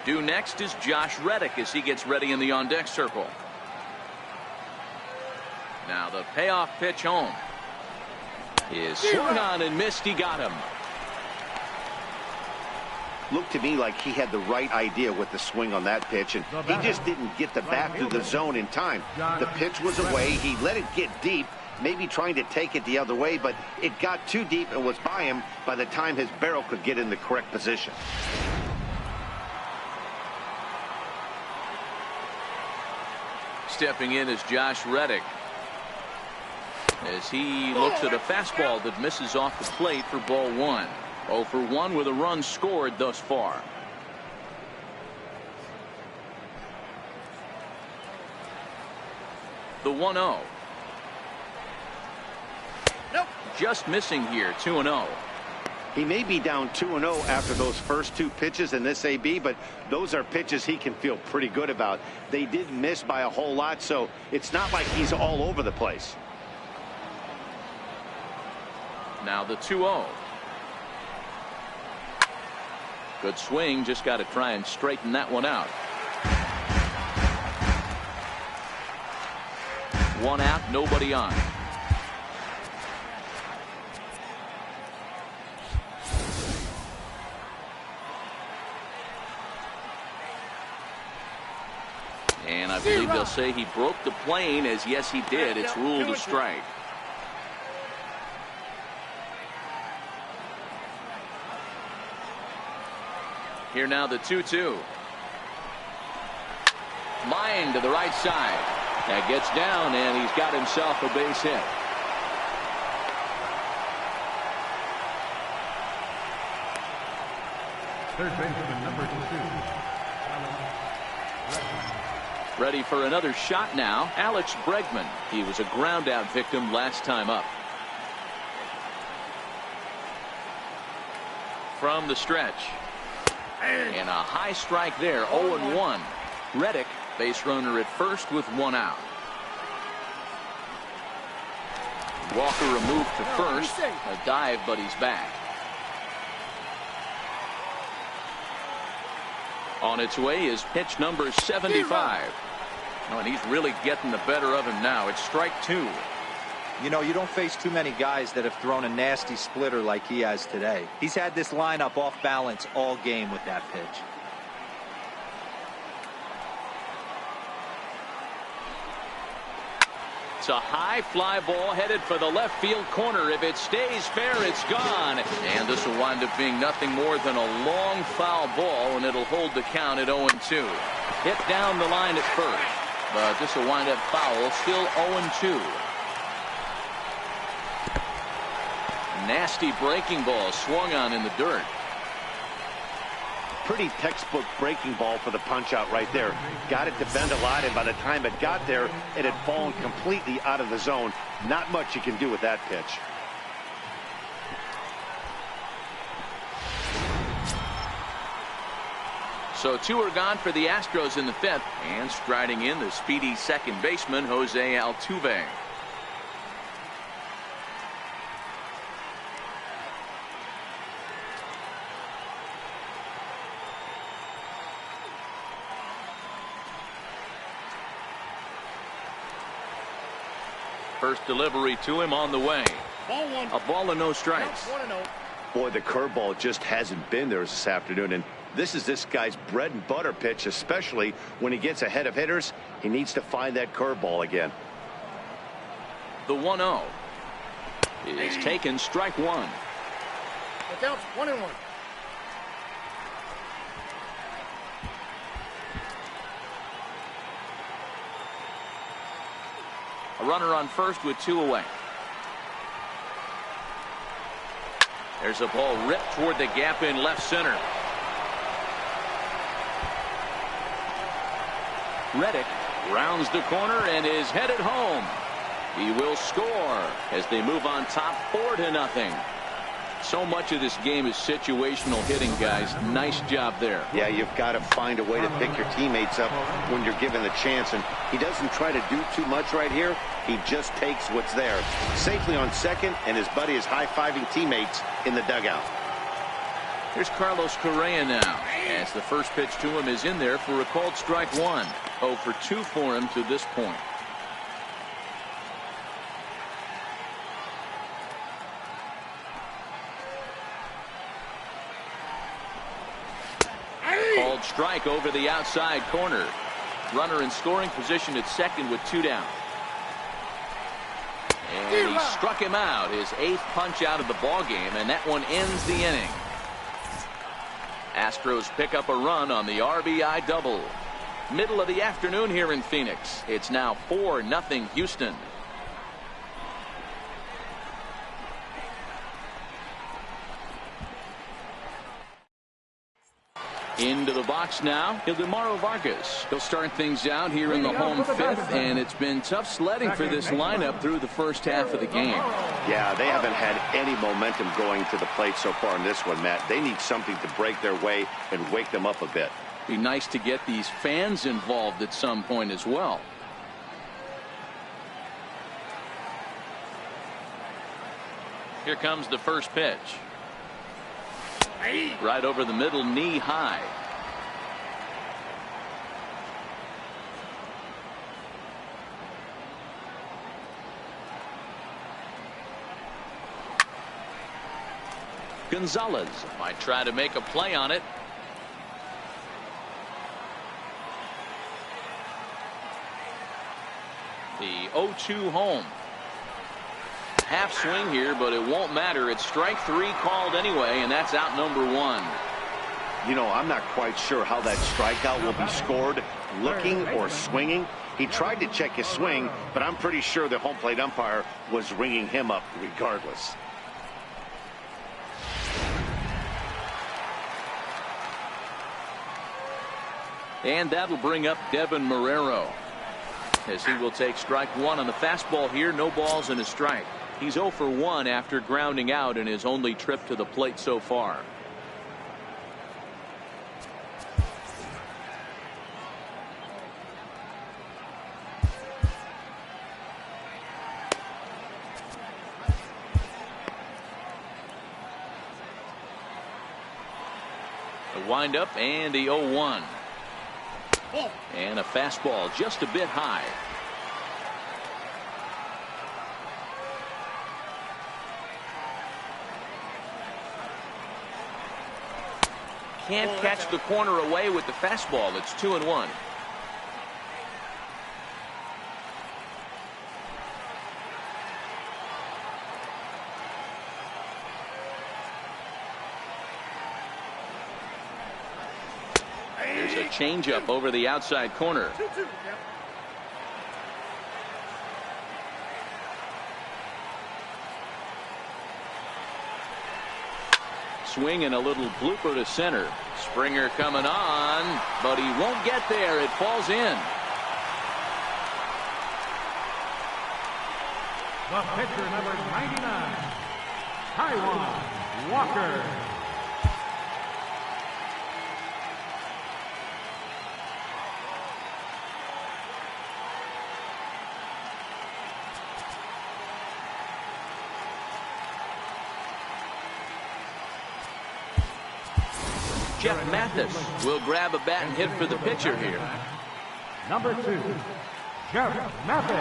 Due next is Josh Reddick as he gets ready in the on-deck circle. Now the payoff pitch home. Is swung on and missed. He got him. Looked to me like he had the right idea with the swing on that pitch, and he just didn't get the bat through the zone in time. The pitch was away. He let it get deep, maybe trying to take it the other way, but it got too deep and was by him by the time his barrel could get in the correct position. Stepping in is Josh Reddick as he looks at a fastball that misses off the plate for ball 1. 0 for 1 with a run scored thus far. The 1-0. Nope. Just missing here. 2-0. He may be down 2-0 after those first 2 pitches in this AB, but those are pitches he can feel pretty good about. They did miss by a whole lot, so it's not like he's all over the place. Now the 2-0. Good swing, just got to try and straighten that one out. 1 out, nobody on. And I believe they'll say he broke the plane, as yes he did. It's ruled a strike. Here now the 2-2. Line to the right side. That gets down, and he's got himself a base hit. Third baseman number 2. Ready for another shot now. Alex Bregman. He was a ground out victim last time up. From the stretch. And a high strike there. 0-1. Reddick, base runner at first with one out. Walker removed to first. A dive, but he's back. On its way is pitch number 75. Oh, and he's really getting the better of him now. It's strike two. You know, you don't face too many guys that have thrown a nasty splitter like he has today. He's had this lineup off balance all game with that pitch. It's a high fly ball headed for the left field corner. If it stays fair, it's gone. And this will wind up being nothing more than a long foul ball, and it'll hold the count at 0-2. Hit down the line at first, but this will wind up foul. Still 0-2. Nasty breaking ball swung on in the dirt. Pretty textbook breaking ball for the punch out right there. Got it to bend a lot, and by the time it got there, it had fallen completely out of the zone. Not much you can do with that pitch. So two are gone for the Astros in the fifth, and striding in the speedy second baseman Jose Altuve. First delivery to him on the way. Ball one. A ball and no strikes. 1-0. Boy, the curveball just hasn't been there this afternoon, and this is this guy's bread and butter pitch, especially when he gets ahead of hitters. He needs to find that curveball again. The 1-0 is taken, strike one. The count's 1-1. A runner on first with two away. There's a ball ripped toward the gap in left center. Reddick rounds the corner and is headed home. He will score as they move on top 4-0. So much of this game is situational hitting, guys. Nice job there. Yeah, you've got to find a way to pick your teammates up when you're given the chance, and he doesn't try to do too much right here. He just takes what's there. Safely on second, and his buddy is high-fiving teammates in the dugout. Here's Carlos Correa now, as the first pitch to him is in there for a called strike one. 0 for 2 for him to this point. Called strike over the outside corner. Runner in scoring position at second with 2 down. And he struck him out, his 8th punch out of the ball game, and that one ends the inning. Astros pick up a run on the RBI double. Middle of the afternoon here in Phoenix. It's now 4-0 Houston. Into the box now, Ildemaro Vargas. He'll start things out here in the home fifth, and it's been tough sledding for this lineup through the first half of the game. Yeah, they haven't had any momentum going to the plate so far in this one, Matt. They need something to break their way and wake them up a bit. Be nice to get these fans involved at some point as well. Here comes the first pitch. Right over the middle, knee high. Gonzalez might try to make a play on it. The 0-2 home. Half swing here, but it won't matter. It's strike 3 called anyway, and that's out number 1. You know, I'm not quite sure how that strikeout will be scored, looking or swinging. He tried to check his swing, but I'm pretty sure the home plate umpire was ringing him up regardless. And that'll bring up Devin Marrero, as he will take strike one on the fastball here. No balls and a strike. He's 0 for 1 after grounding out in his only trip to the plate so far. The windup and the 0-1. And a fastball just a bit high. Can't catch the corner away with the fastball. It's 2-1. There's a changeup over the outside corner. Swing and a little blooper to center. Springer coming on, but he won't get there. It falls in. The pitcher, number 99, Taiwan Walker. Jeff Mathis will grab a bat and hit for the pitcher here. Number 2, Jeff Mathis.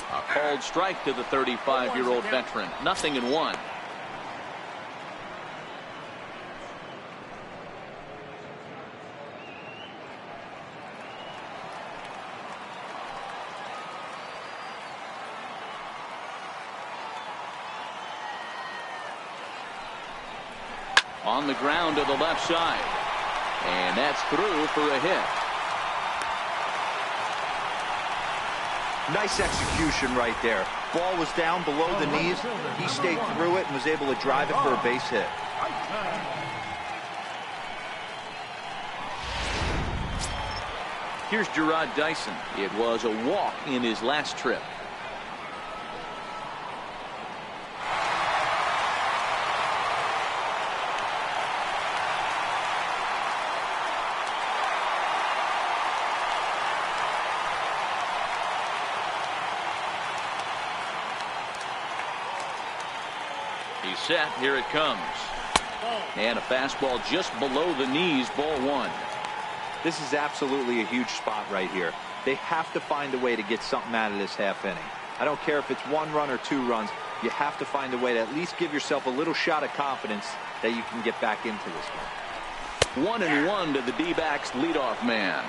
A called strike to the 35-year-old veteran. 0-1. On the ground to the left side. And that's through for a hit. Nice execution right there. Ball was down below the knees. He stayed through it and was able to drive it for a base hit. Here's Gerard Dyson. It was a walk in his last trip. He's set. Here it comes. And a fastball just below the knees. Ball 1. This is absolutely a huge spot right here. They have to find a way to get something out of this half inning. I don't care if it's 1 run or 2 runs. You have to find a way to at least give yourself a little shot of confidence that you can get back into this one. 1-1 to the D-backs leadoff man.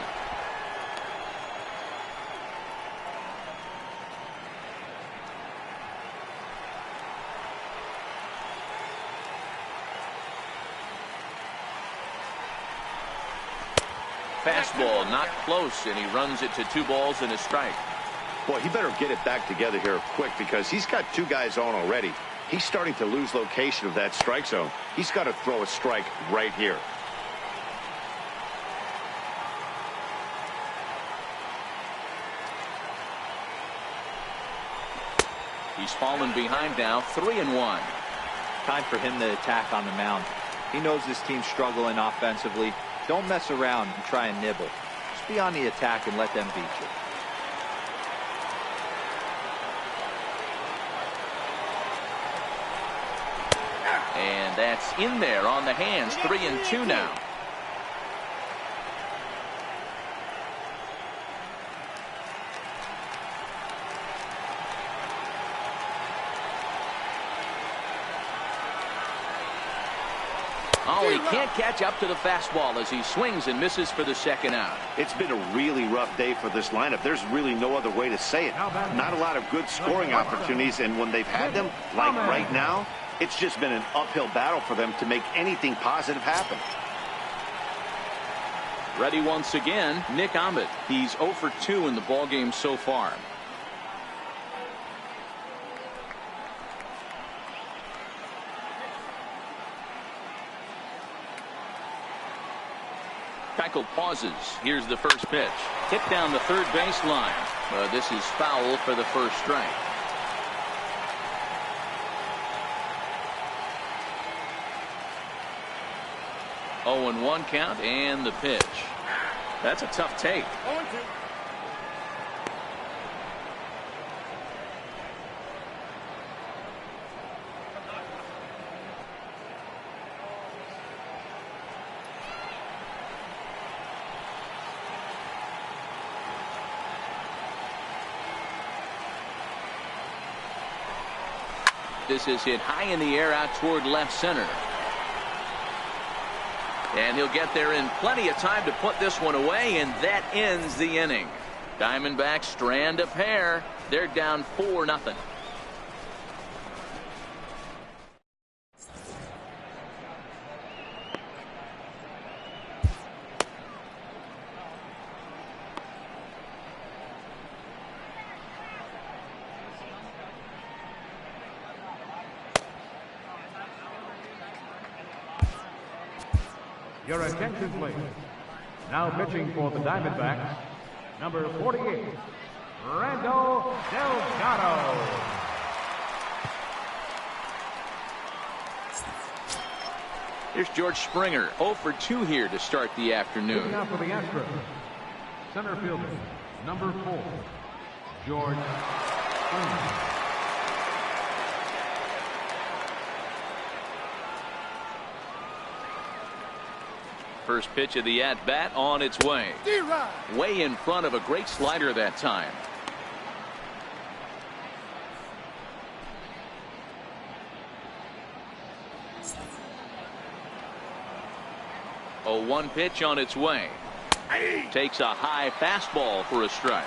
Fastball not close, and he runs it to 2 balls and a strike. Boy, he better get it back together here quick, because he's got 2 guys on already. He's starting to lose location of that strike zone. He's got to throw a strike right here. He's fallen behind now. 3-1. Time for him to attack on the mound. He knows this team's struggling offensively. Don't mess around and try and nibble. Just be on the attack and let them beat you. And that's in there on the hands. 3-2 now. Oh, he can't catch up to the fastball as he swings and misses for the second out. It's been a really rough day for this lineup. There's really no other way to say it. Not a lot of good scoring opportunities, and when they've had them, like right now, it's just been an uphill battle for them to make anything positive happen. Ready once again, Nick Ahmed. He's 0 for 2 in the ballgame so far. Keuchel pauses. Here's the first pitch. Hit down the third baseline. This is foul for the first strike. Oh, and 1 count, and the pitch. That's a tough take. 0-2. This is hit high in the air out toward left center. And he'll get there in plenty of time to put this one away, and that ends the inning. Diamondbacks strand a pair. They're down 4-0. Your attention, please. Now pitching for the Diamondbacks, number 48, Randall Delgado. Here's George Springer, 0 for 2 here to start the afternoon. Now for the Astros, center fielder, number 4, George Springer. First pitch of the at-bat on its way. Way in front of a great slider that time. Oh, 1 pitch on its way. Takes a high fastball for a strike.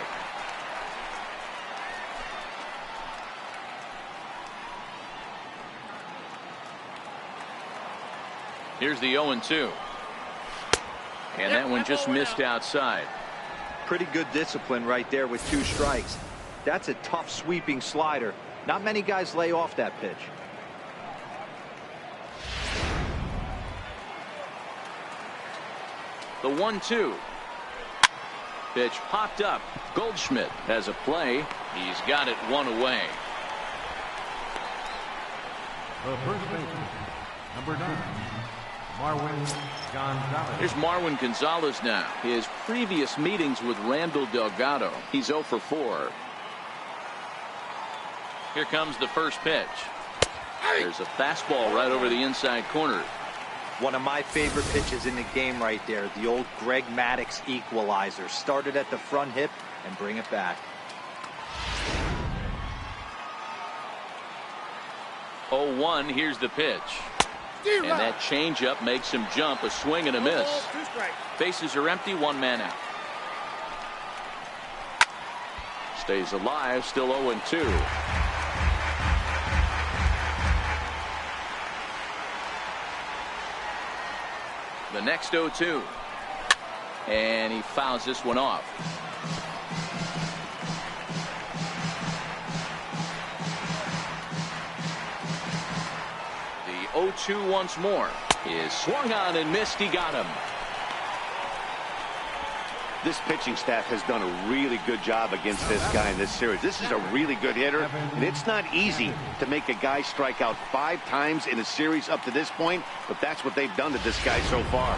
Here's the 0-2. And that one just missed outside. Pretty good discipline right there with 2 strikes. That's a tough sweeping slider. Not many guys lay off that pitch. The 1-2. Pitch popped up. Goldschmidt has a play. He's got it 1 away. The first baseman, number 9, Marwin Gonzalez. Here's Marwin Gonzalez now. His previous meetings with Randall Delgado. He's 0 for 4. Here comes the first pitch. There's a fastball right over the inside corner. One of my favorite pitches in the game right there. The old Greg Maddux equalizer. Started at the front hip and bring it back. 0-1. Here's the pitch. And that changeup makes him jump. A swing and a miss. Bases are empty. 1 man out. Stays alive. Still 0-2. The next 0-2. And he fouls this one off. The 0-2 once more is swung on and missed. He got him. This pitching staff has done a really good job against this guy in this series. This is a really good hitter, and it's not easy to make a guy strike out 5 times in a series up to this point, but that's what they've done to this guy so far.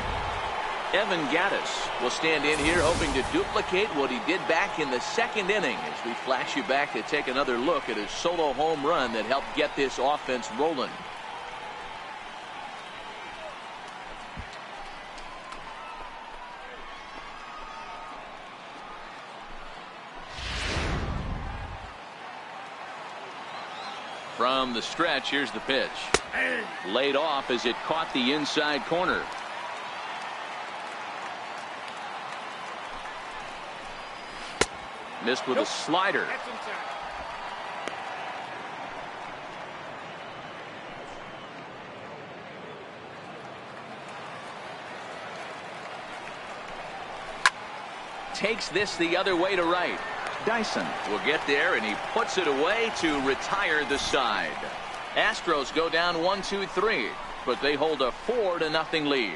Evan Gattis will stand in here hoping to duplicate what he did back in the 2nd inning as we flash you back to take another look at his solo home run that helped get this offense rolling. From the stretch, here's the pitch. Laid off as it caught the inside corner. Missed with a slider. takes this the other way to right. Dyson will get there, and he puts it away to retire the side. Astros go down 1-2-3, but they hold a 4-0 lead.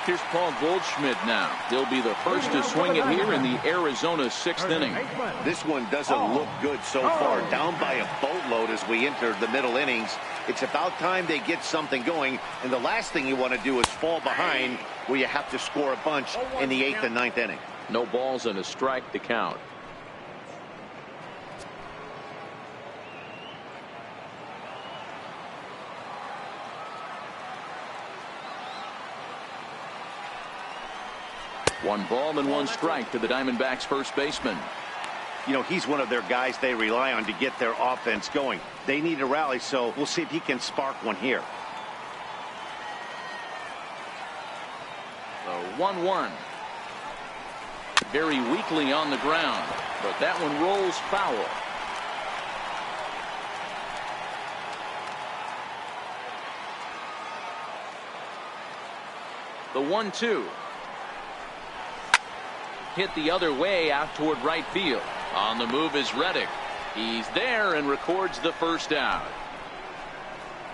Here's Paul Goldschmidt now. He'll be the first to swing it here in the Arizona 6th inning. This one doesn't look good so far. Down by a boatload as we enter the middle innings. It's about time they get something going, and the last thing you want to do is fall behind where you have to score a bunch in the 8th and 9th inning. No balls and a strike to count. One ball and one strike to the Diamondbacks first baseman. You know, he's one of their guys they rely on to get their offense going. They need a rally, so we'll see if he can spark one here. The 1-1. Very weakly on the ground, but that one rolls foul. The 1-2. Hit the other way out toward right field. On the move is Reddick. He's there and records the first out.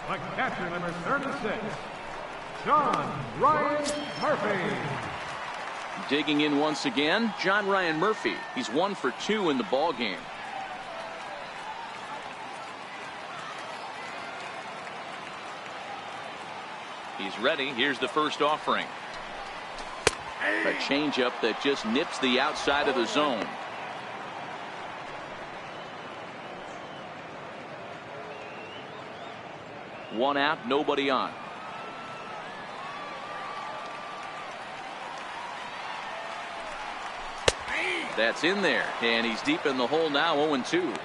The catcher, number 36, John Ryan Murphy. Digging in once again, John Ryan Murphy. He's 1 for 2 in the ball game. He's ready. Here's the first offering. A changeup that just nips the outside of the zone. One out, nobody on. That's in there, and he's deep in the hole now, 0-2.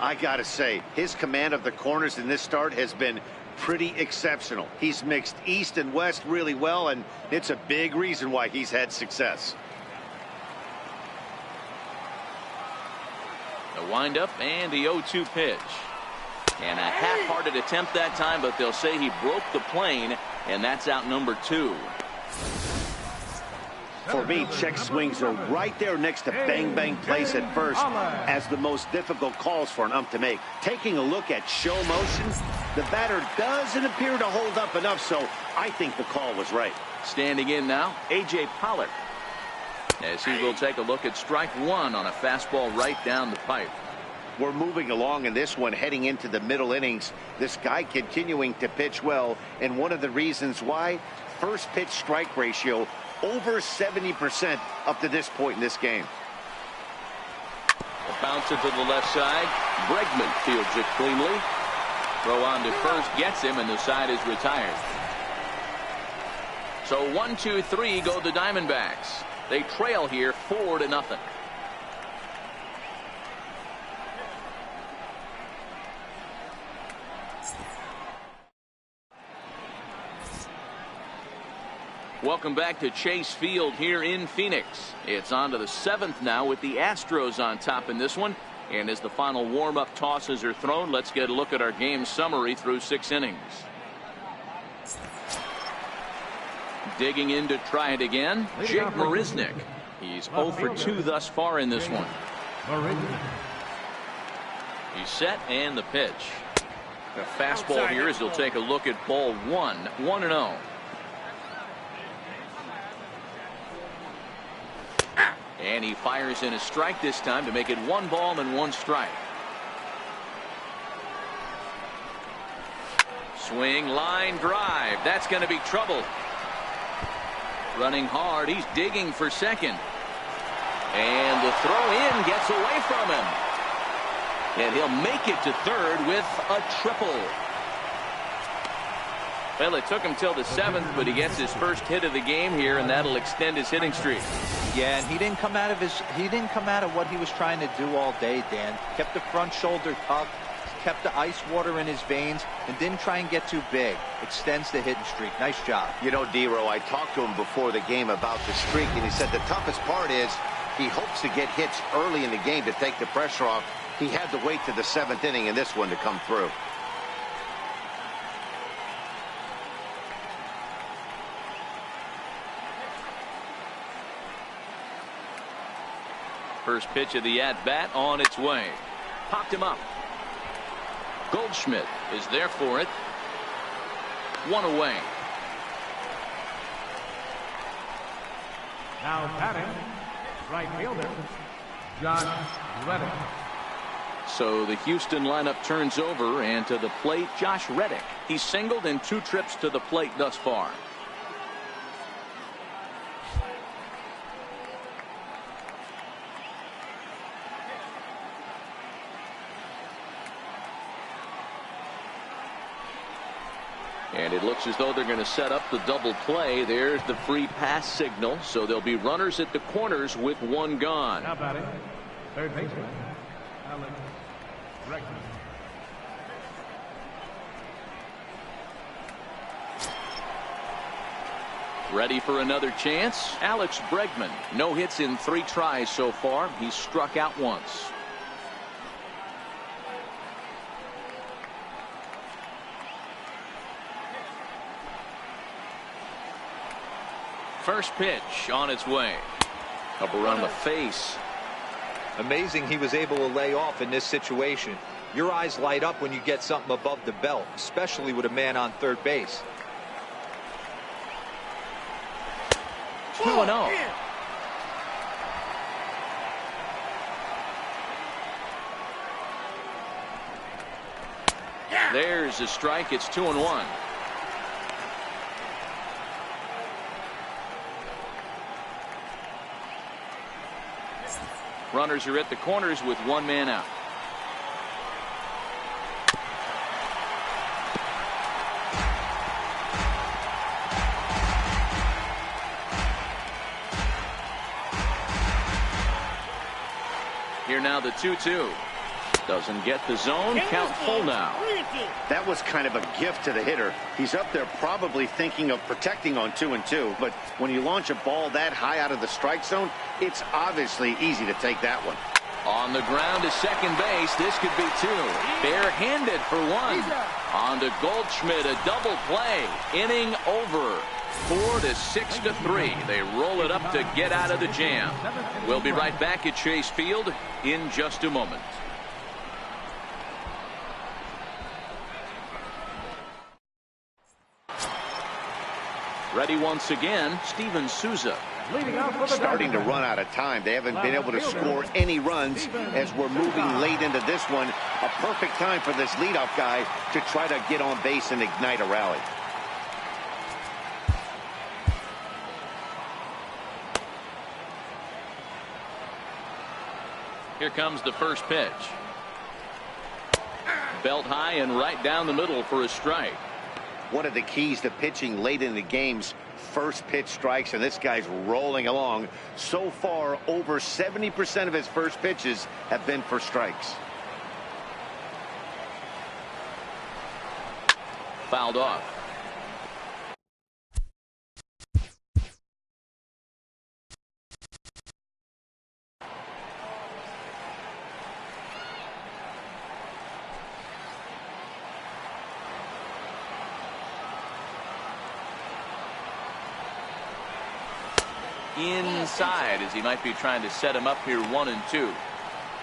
I gotta say, his command of the corners in this start has been pretty exceptional. He's mixed east and west really well, and it's a big reason why he's had success. The windup and the 0-2 pitch. And a half-hearted attempt that time, but they'll say he broke the plane, and that's out number 2. For me, check swings are right there next to bang-bang plays at first as the most difficult calls for an ump to make. Taking a look at show motion, the batter doesn't appear to hold up enough, so I think the call was right. Standing in now, A.J. Pollard, as he will take a look at strike 1 on a fastball right down the pipe. We're moving along in this one, heading into the middle innings. This guy continuing to pitch well, and one of the reasons why, first pitch strike ratio over 70% up to this point in this game. Bounce it to the left side. Bregman fields it cleanly. Throw on to first, gets him, and the side is retired. So 1-2-3 go the Diamondbacks. They trail here 4-0. Welcome back to Chase Field here in Phoenix. It's on to the 7th now with the Astros on top in this one. And as the final warm-up tosses are thrown, let's get a look at our game summary through 6 innings. Digging in to try it again, Jake Marisnick. He's 0 for 2 thus far in this one. He's set and the pitch. The fastball here as he'll take a look at ball 1, 1-0. And he fires in a strike this time to make it 1 ball and 1 strike. Swing, line, drive. That's going to be trouble. Running hard. He's digging for second. And the throw in gets away from him. And he'll make it to third with a triple. Well, it took him till the 7th, but he gets his first hit of the game here, and that'll extend his hitting streak. Yeah, and he didn't come out of what he was trying to do all day, Dan. Kept the front shoulder tucked, kept the ice water in his veins, and didn't try and get too big. Extends the hitting streak. Nice job. You know, D-Row, I talked to him before the game about the streak, and he said the toughest part is he hopes to get hits early in the game to take the pressure off. He had to wait to the 7th inning in this one to come through. First pitch of the at-bat on its way. Popped him up. Goldschmidt is there for it. One away. Now batting, right fielder, Josh Reddick. So the Houston lineup turns over, and to the plate, Josh Reddick. He's singled in 2 trips to the plate thus far. And it looks as though they're going to set up the double play. There's the free pass signal. So there'll be runners at the corners with 1 gone. Now batting, third baseman, Alex Bregman. Ready for another chance. Alex Bregman. No hits in 3 tries so far. He's struck out once. First pitch on its way. Up around the face. Amazing he was able to lay off in this situation. Your eyes light up when you get something above the belt, especially with a man on third base. 2-0. There's a strike. It's 2-1. Runners are at the corners with 1 man out. Here now the 2-2. Doesn't get the zone. Count full now. That was kind of a gift to the hitter. He's up there probably thinking of protecting on 2-2, but when you launch a ball that high out of the strike zone, it's obviously easy to take that one. On the ground to second base. This could be 2. Bare-handed for 1. On to Goldschmidt, a double play. Inning over. 4-6-3. They roll it up to get out of the jam. We'll be right back at Chase Field in just a moment. Ready once again, Steven Souza. Starting to run out of time. They haven't been able to score any runs as we're moving late into this one. A perfect time for this leadoff guy to try to get on base and ignite a rally. Here comes the first pitch. Belt high and right down the middle for a strike. One of the keys to pitching late in the game's first pitch strikes, and this guy's rolling along. So far, over 70% of his first pitches have been for strikes. Fouled off. Inside as he might be trying to set him up here 1-2.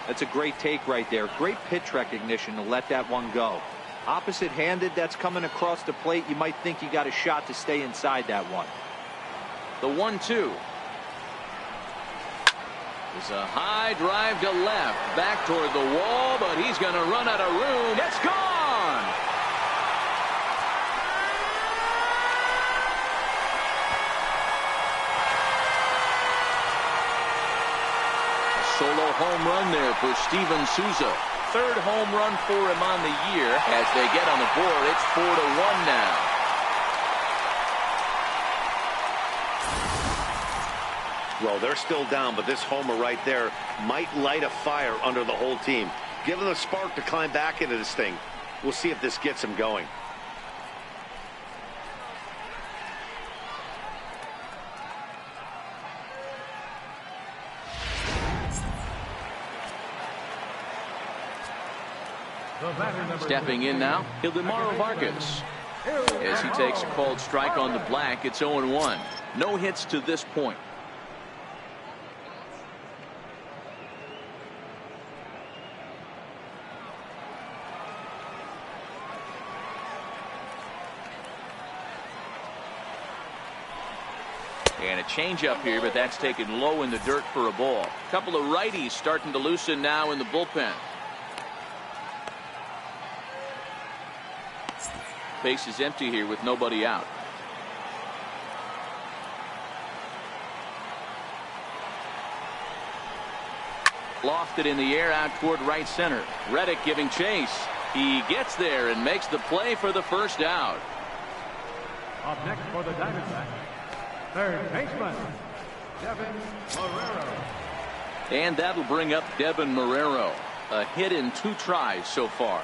That's a great take right there. Great pitch recognition to let that one go. Opposite handed, that's coming across the plate. You might think you got a shot to stay inside that one. The 1-2 is a high drive to left, back toward the wall, but he's going to run out of room. It's gone. Solo home run there for Steven Souza. Third home run for him on the year. As they get on the board, it's 4-1 now. Well, they're still down, but this homer right there might light a fire under the whole team. Give them a spark to climb back into this thing. We'll see if this gets them going. Stepping in now, Ildemaro Vargas. As he takes a called strike on the black, it's 0-1. No hits to this point. And a changeup here, but that's taken low in the dirt for a ball. A couple of righties starting to loosen now in the bullpen. Base is empty here with nobody out. Lofted in the air out toward right center. Reddick giving chase. He gets there and makes the play for the first out. Up next for the Diamondbacks, third baseman, Devin Marrero. And that'll bring up Devin Marrero. A hit in 2 tries so far.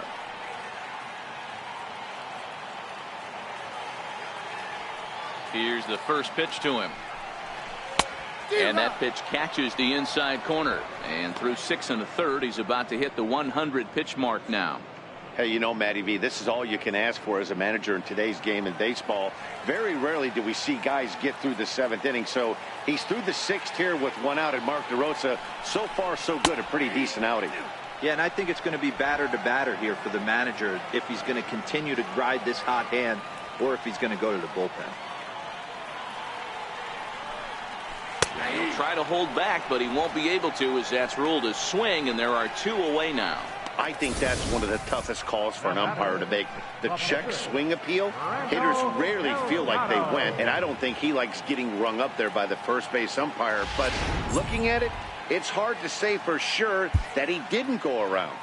Here's the first pitch to him. And that pitch catches the inside corner. And through 6 1/3, he's about to hit the 100 pitch mark now. Hey, you know, Matty V, this is all you can ask for as a manager in today's game in baseball. Very rarely do we see guys get through the 7th inning. So he's through the 6th here with 1 out, and Mark DeRosa, so far so good, a pretty decent outing. Yeah, and I think it's going to be batter to batter here for the manager if he's going to continue to ride this hot hand or if he's going to go to the bullpen. He'll try to hold back, but he won't be able to, as that's ruled a swing, and there are 2 away now. I think that's one of the toughest calls for an umpire to make. The check swing appeal, hitters rarely feel like they went, and I don't think he likes getting rung up there by the first base umpire. But looking at it, it's hard to say for sure that he didn't go around.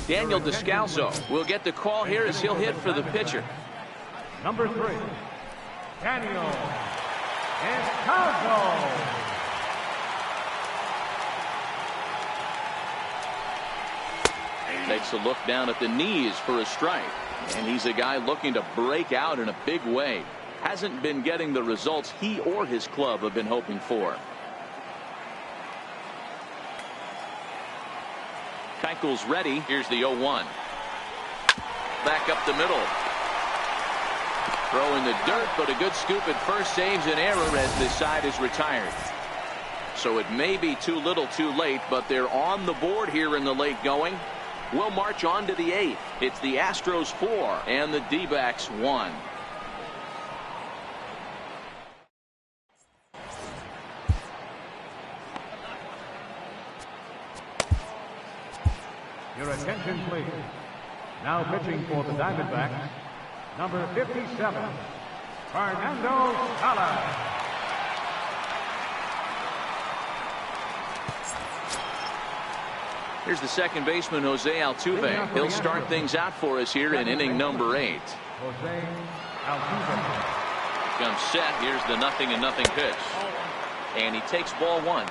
Daniel Descalso will get the call here as he'll hit for the pitcher. Number 3, Daniel Descalso. Takes a look down at the knees for a strike. And he's a guy looking to break out in a big way. Hasn't been getting the results he or his club have been hoping for. Keuchel's ready. Here's the 0-1. Back up the middle. Throw in the dirt, but a good scoop at first saves an error as this side is retired. So it may be too little too late, but they're on the board here in the late going. We'll march on to the 8th. It's the Astros 4 and the D-backs 1. Your attention, please. Now pitching for the Diamondbacks, number 57, Fernando Salas. Here's the second baseman, Jose Altuve. He'll start things out for us here in inning number 8. Jose Altuve. Comes set. Here's the 0-0 pitch. And he takes ball 1.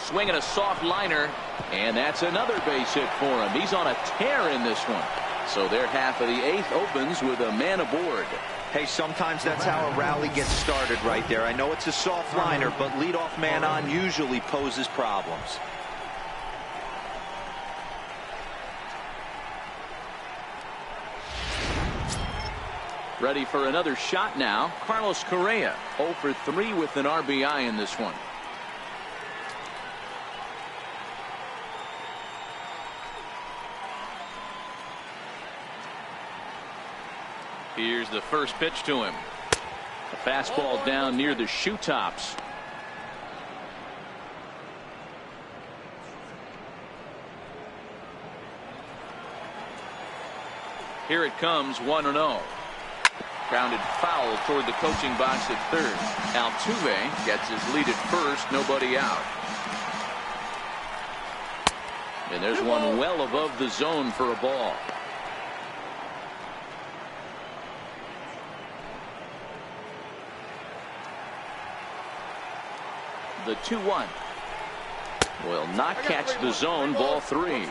Swinging a soft liner, and that's another base hit for him. He's on a tear in this one. So their half of the 8th opens with a man aboard. Hey, sometimes that's how a rally gets started right there. I know it's a soft liner, but leadoff man on usually poses problems. Ready for another shot now. Carlos Correa 0 for 3 with an RBI in this one. Here's the first pitch to him. A fastball down near the shoe tops. Here it comes, 1-0. Grounded foul toward the coaching box at third. Altuve gets his lead at first, nobody out. And there's one well above the zone for a ball. The 2-1 will not catch the zone. Ball 3.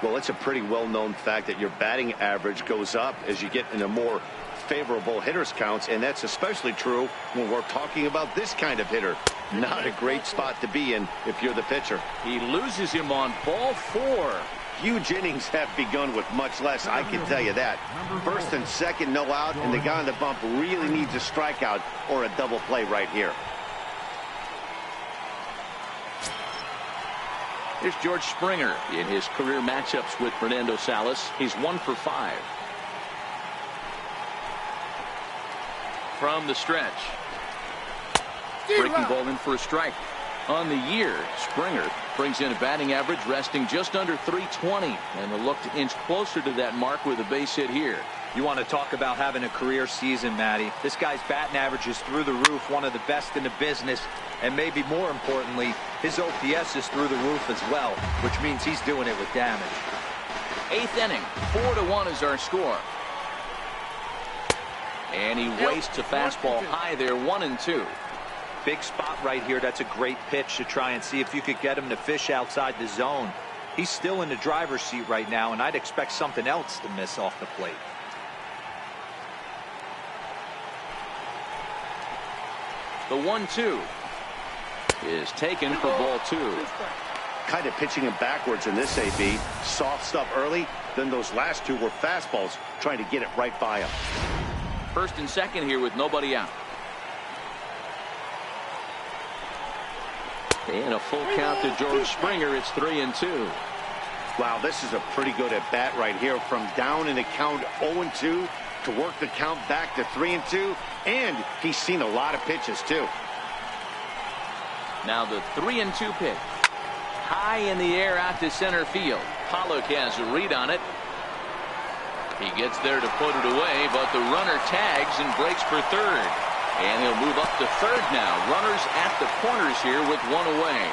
Well, it's a pretty well-known fact that your batting average goes up as you get into more favorable hitters counts, and that's especially true when we're talking about this kind of hitter. Not a great spot to be in if you're the pitcher. He loses him on ball 4. huge innings have begun with much less, I can tell you that. First and second, no out, and the guy on the bump really needs a strikeout or a double play right here. Here's George Springer in his career matchups with Fernando Salas. He's 1 for 5. From the stretch. Breaking ball in for a strike. On the year, Springer brings in a batting average resting just under 320, and will look to inch closer to that mark with a base hit here. You want to talk about having a career season, Matty. This guy's batting average is through the roof, one of the best in the business, and maybe more importantly, his OPS is through the roof as well, which means he's doing it with damage. 8th inning, 4-1 is our score. And he wastes a fastball high there, 1-2. Big spot right here. That's a great pitch to try and see if you could get him to fish outside the zone. He's still in the driver's seat right now, and I'd expect something else to miss off the plate. The 1-2 is taken for ball 2. Kind of pitching him backwards in this AB. Soft stuff early, then those last two were fastballs, trying to get it right by him. First and second here with nobody out. And a full count to George Springer. It's 3-2. Wow, this is a pretty good at bat right here. From down in the count 0-2 to work the count back to 3-2. And he's seen a lot of pitches too. Now the 3-2 pitch. High in the air out to center field. Pollock has a read on it. He gets there to put it away, but the runner tags and breaks for third. And he'll move up to third now. Runners at the corners here with 1 away.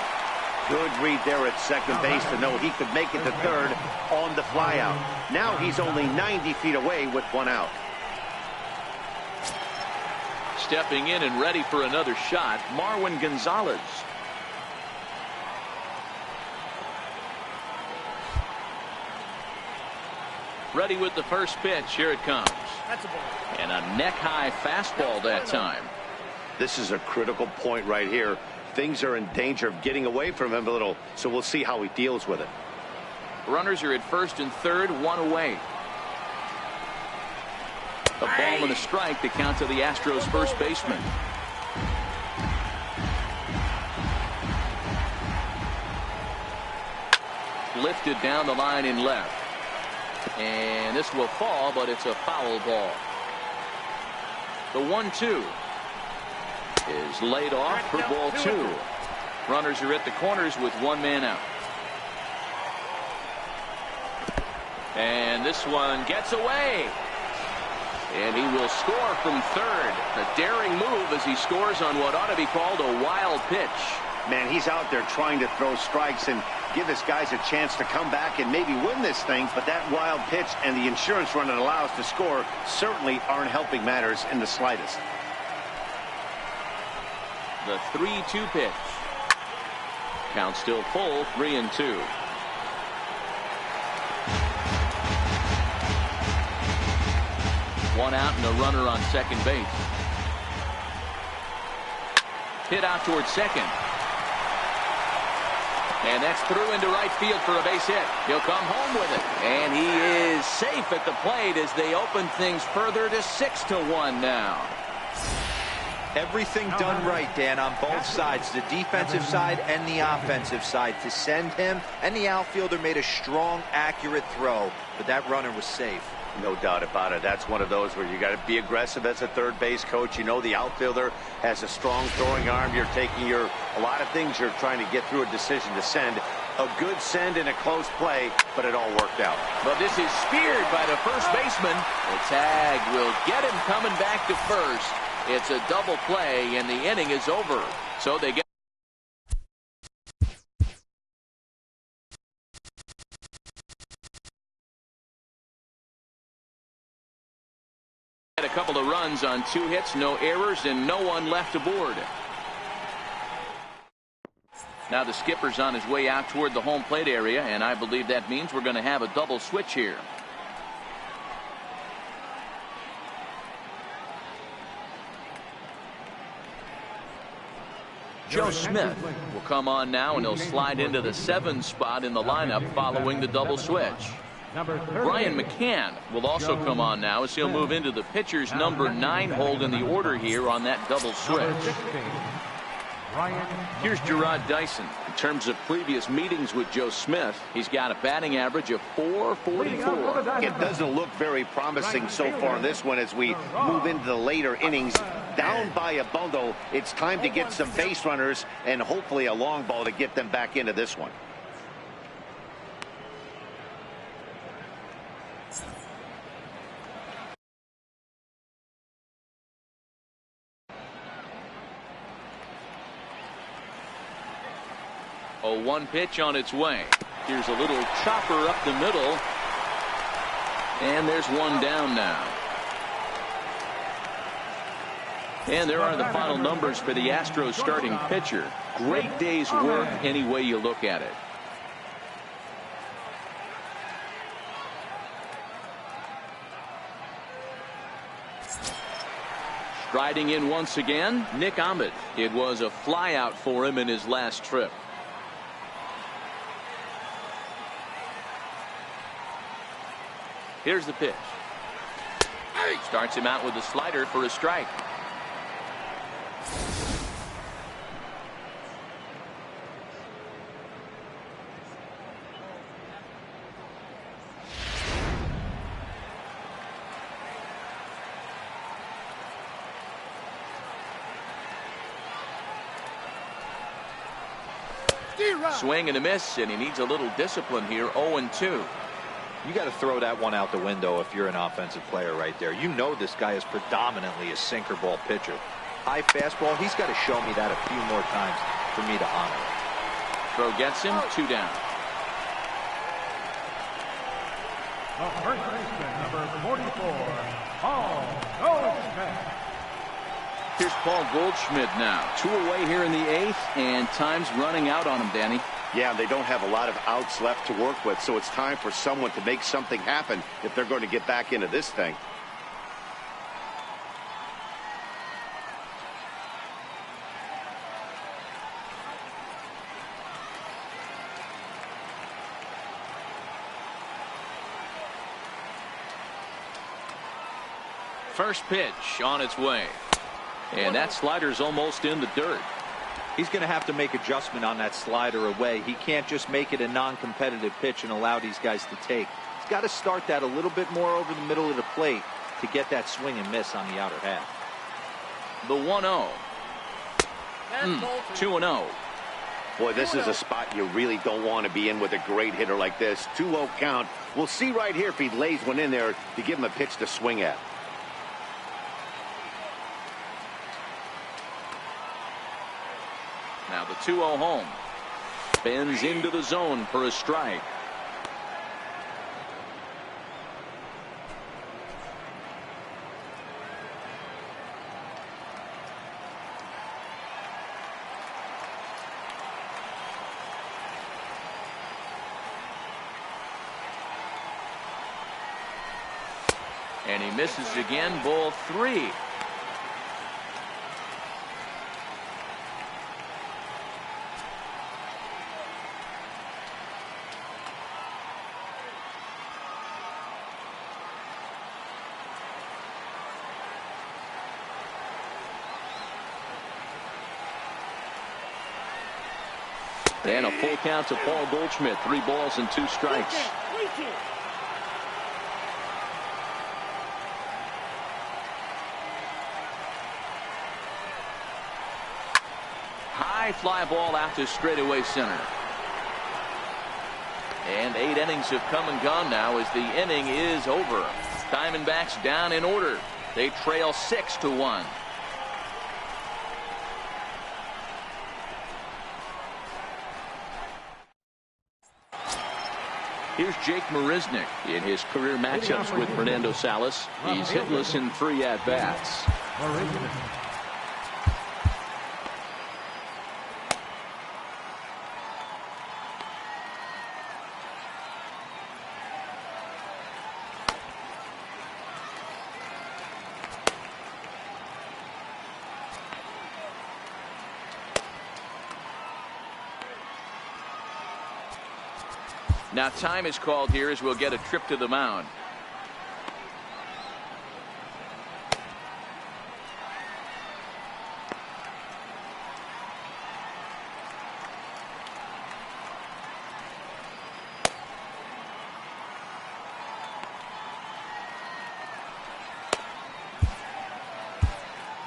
Good read there at second base to know he could make it to third on the flyout. Now he's only 90 feet away with 1 out. Stepping in and ready for another shot, Marwin Gonzalez. Ready with the first pitch. Here it comes. That's a ball. And a neck-high fastball that time. This is a critical point right here. Things are in danger of getting away from him a little, so we'll see how he deals with it. Runners are at first and third, 1 away. A ball and a strike to count to the Astros first baseman. Lifted down the line in left. And this will fall, but it's a foul ball. The 1-2 is laid off for ball 2. Runners are at the corners with 1 man out. And this one gets away. And he will score from third. A daring move as he scores on what ought to be called a wild pitch. Man, he's out there trying to throw strikes and give his guys a chance to come back and maybe win this thing, but that wild pitch and the insurance run it allows to score certainly aren't helping matters in the slightest. The 3-2 pitch. Count still full, 3-2. One out and a runner on second base. Hit out towards second. And that's through into right field for a base hit. He'll come home with it. And he is safe at the plate as they open things further to 6-1 now. Everything done right, Dan, on both sides, the defensive side and the offensive side, to send him, and the outfielder made a strong, accurate throw, but that runner was safe. No doubt about it. That's one of those where you got to be aggressive as a third base coach. You know the outfielder has a strong throwing arm. You're taking a lot of things you're trying to get through a decision to send. A good send in a close play, but it all worked out. But this is speared by the first baseman. The tag will get him coming back to first. It's a double play, and the inning is over. So they get a couple of runs on 2 hits, no errors, and no one left aboard. Now the skipper's on his way out toward the home plate area, and I believe that means we're going to have a double switch here. Joe Smith will come on now, and he'll slide into the 7 spot in the lineup following the double switch. Brian McCann will also come on now, as he'll move into the pitcher's number 9 hold in the order here on that double switch. Here's Gerard Dyson. In terms of previous meetings with Joe Smith, he's got a batting average of .444. It doesn't look very promising so far in this one as we move into the later innings. Down by a bundle, it's time to get some base runners and hopefully a long ball to get them back into this one. A 1 pitch on its way. Here's a little chopper up the middle. And there's one down now. And there are the final numbers for the Astros starting pitcher. Great day's work any way you look at it. Striding in once again, Nick Ahmed. It was a flyout for him in his last trip. Here's the pitch. Starts him out with a slider for a strike. Swing and a miss, and he needs a little discipline here. 0-2. You got to throw that one out the window if you're an offensive player right there. You know this guy is predominantly a sinker ball pitcher. High fastball, he's got to show me that a few more times for me to honor it. Throw gets him, 2 down. The first baseman, number 44, Paul Goldschmidt. Here's Paul Goldschmidt now. 2 away here in the 8th, and time's running out on him, Danny. Yeah, they don't have a lot of outs left to work with, so it's time for someone to make something happen if they're going to get back into this thing. First pitch on its way. And that slider's almost in the dirt. He's going to have to make adjustment on that slider away. He can't just make it a non-competitive pitch and allow these guys to take. He's got to start that a little bit more over the middle of the plate to get that swing and miss on the outer half. The 1-0. 2-0. Boy, this is a spot you really don't want to be in with a great hitter like this. 2-0 count. We'll see right here if he lays one in there to give him a pitch to swing at. Now the 2-0 home. Bends into the zone for a strike. And he misses again, ball 3. And a full count to Paul Goldschmidt. 3 balls and 2 strikes. High fly ball out to straightaway center. And 8 innings have come and gone now as the inning is over. Diamondbacks down in order. They trail 6-1. Here's Jake Marisnick in his career matchups with Fernando Salas. He's hitless in 3 at-bats. Now time is called here as we'll get a trip to the mound.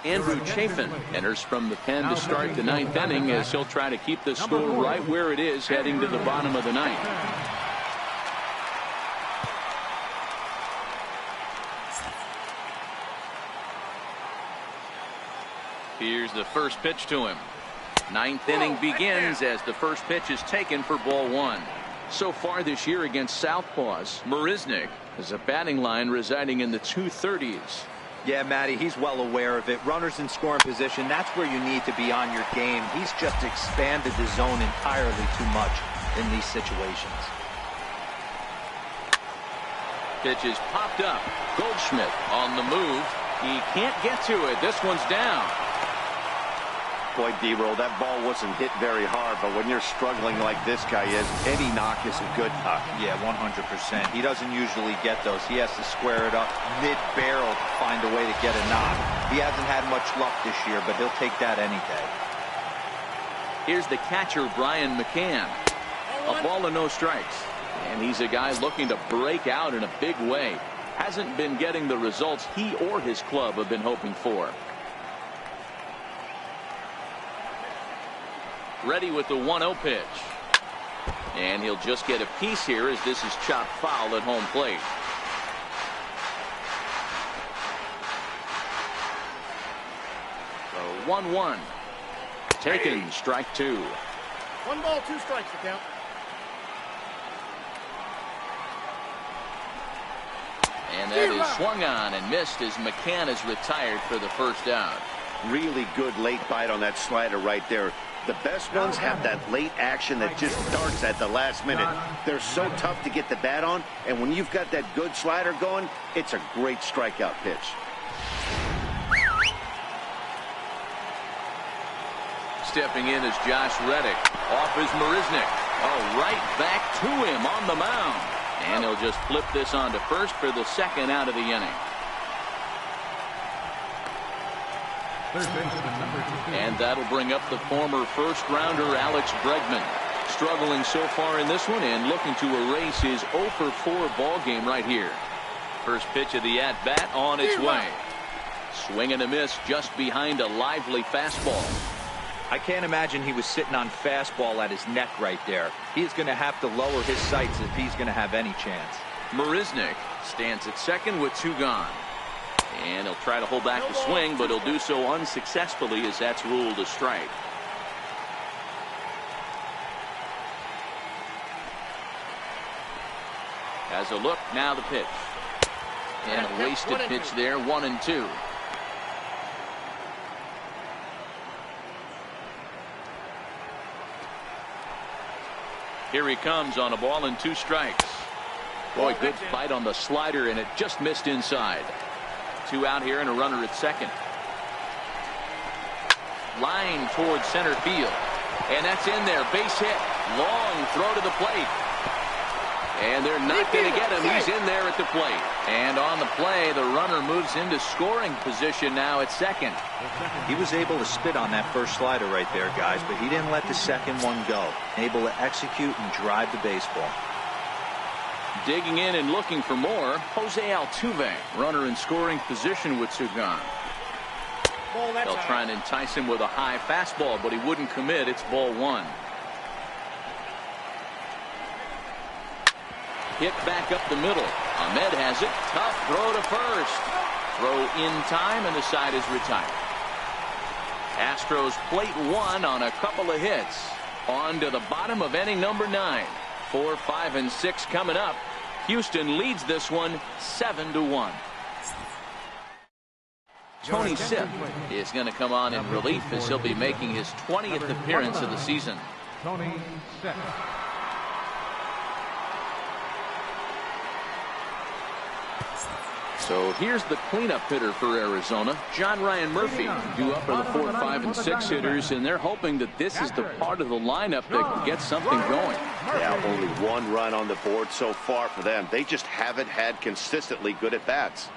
Andrew Chafin enters from the pen to start the ninth inning as he'll try to keep the score right where it is heading to the bottom of the ninth. Here's the first pitch to him. Ninth inning begins as the first pitch is taken for ball one. So far this year against Southpaws, Marisnick has a batting line residing in the 230s. Yeah, Matty, he's well aware of it. Runners in scoring position, that's where you need to be on your game. He's just expanded the zone entirely too much in these situations. Pitch is popped up. Goldschmidt on the move. He can't get to it. This one's down. Boy, D-Roll, that ball wasn't hit very hard, but when you're struggling like this guy is, any knock is a good knock. Yeah, 100%. He doesn't usually get those. He has to square it up mid-barrel to find a way to get a knock. He hasn't had much luck this year, but he'll take that any day. Here's the catcher, Brian McCann. A ball and no strikes. And he's a guy looking to break out in a big way. Hasn't been getting the results he or his club have been hoping for. Ready with the 1-0 pitch. And he'll just get a piece here as this is chopped foul at home plate. So 1-1. Taken, strike two. 1 ball, 2 strikes, the count. And that is swung on and missed as McCann is retired for the first out. Really good late bite on that slider right there. The best ones have that late action that just starts at the last minute. They're so tough to get the bat on, and when you've got that good slider going, it's a great strikeout pitch. Stepping in is Josh Reddick. Off is Marisnick. Oh, right back to him on the mound. And he'll just flip this on to first for the second out of the inning. And that'll bring up the former first-rounder Alex Bregman. Struggling so far in this one and looking to erase his 0-for-4 ball game right here. First pitch of the at-bat on its way. Swing and a miss just behind a lively fastball. I can't imagine he was sitting on fastball at his neck right there. He's going to have to lower his sights if he's going to have any chance. Marisnick stands at second with 2 gone. And he'll try to hold back the swing, but he'll do so unsuccessfully as that's ruled a strike. Has a look, now the pitch. And a wasted pitch there, 1-2. Here he comes on a ball and 2 strikes. Boy, good fight on the slider, and it just missed inside. 2 out here and a runner at second. Line towards center field. And that's in there. Base hit. Long throw to the plate. And they're not going to get him. He's in there at the plate. And on the play, the runner moves into scoring position now at second. He was able to spit on that first slider right there, guys, but he didn't let the second one go. Able to execute and drive the baseball. Digging in and looking for more, Jose Altuve, runner in scoring position with 2 gone. They'll try and entice him with a high fastball, but he wouldn't commit. It's ball 1. Hit back up the middle. Ahmed has it. Tough throw to first. Throw in time, and the side is retired. Astros plate 1 on a couple of hits. On to the bottom of inning number 9. 4, 5, and 6 coming up. Houston leads this one 7-1. Tony Sipp is going to come on in relief as he'll be making his 20th appearance of the season. Tony Sipp. So here's the cleanup hitter for Arizona, John Ryan Murphy. Due up are the 4, 5, and 6 hitters, and they're hoping that this is the part of the lineup that can get something going. Yeah, only 1 run on the board so far for them. They just haven't had consistently good at-bats.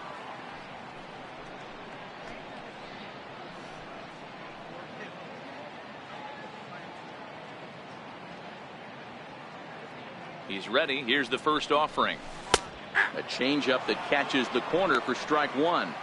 He's ready. Here's the first offering. A changeup that catches the corner for strike 1.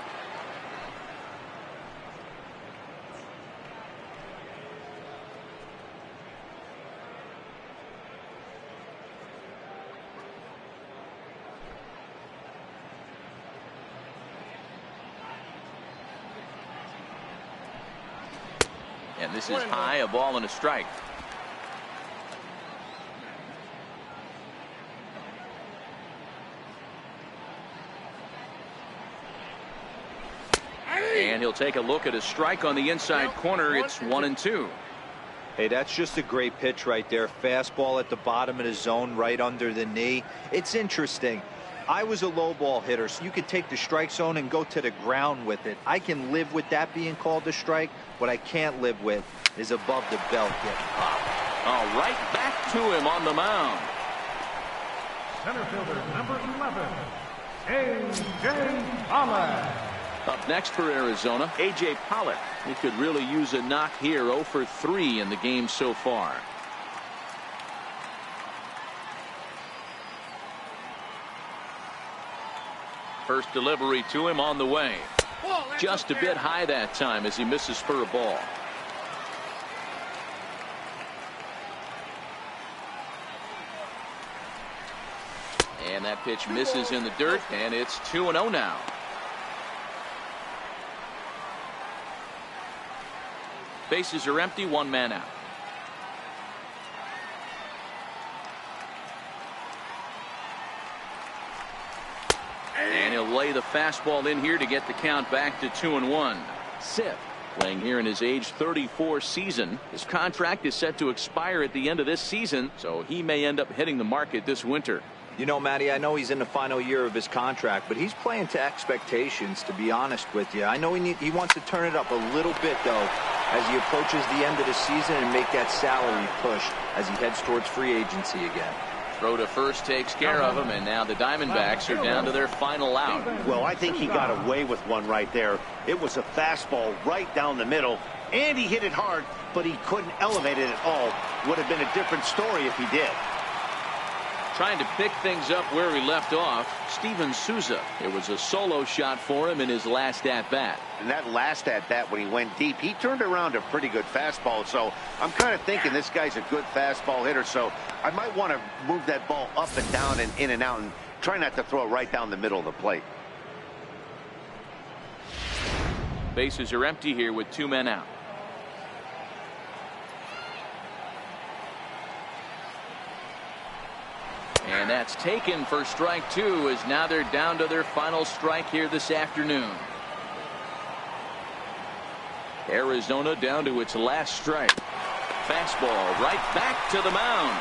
And this is high, a ball and a strike. And he'll take a look at a strike on the inside corner. It's 1-2. Hey, that's just a great pitch right there. Fastball at the bottom of the zone, right under the knee. It's interesting. I was a low ball hitter, so you could take the strike zone and go to the ground with it. I can live with that being called a strike. What I can't live with is above the belt getting popped. All right, back to him on the mound. Center fielder number 11, A.J. Pollock. Up next for Arizona, A.J. Pollock. He could really use a knock here. 0 for 3 in the game so far. First delivery to him on the way. Just a bit high that time as he misses for a ball. And that pitch misses in the dirt, and it's 2-0 now. Bases are empty, 1 man out. And he'll lay the fastball in here to get the count back to 2-1. Sip playing here in his age 34 season. His contract is set to expire at the end of this season, so he may end up hitting the market this winter. You know, Matty, I know he's in the final year of his contract, but he's playing to expectations, to be honest with you. I know he wants to turn it up a little bit, though, as he approaches the end of the season and make that salary push as he heads towards free agency again. Throw to first takes care of him, and now the Diamondbacks are down to their final out. Well, I think he got away with one right there. It was a fastball right down the middle, and he hit it hard, but he couldn't elevate it at all. Would have been a different story if he did. Trying to pick things up where he left off, Steven Souza. It was a solo shot for him in his last at-bat. And that last at-bat when he went deep, he turned around a pretty good fastball. So I'm kind of thinking this guy's a good fastball hitter. So I might want to move that ball up and down and in and out and try not to throw it right down the middle of the plate. Bases are empty here with 2 men out. And that's taken for strike 2, as now they're down to their final strike here this afternoon. Arizona down to its last strike. Fastball right back to the mound.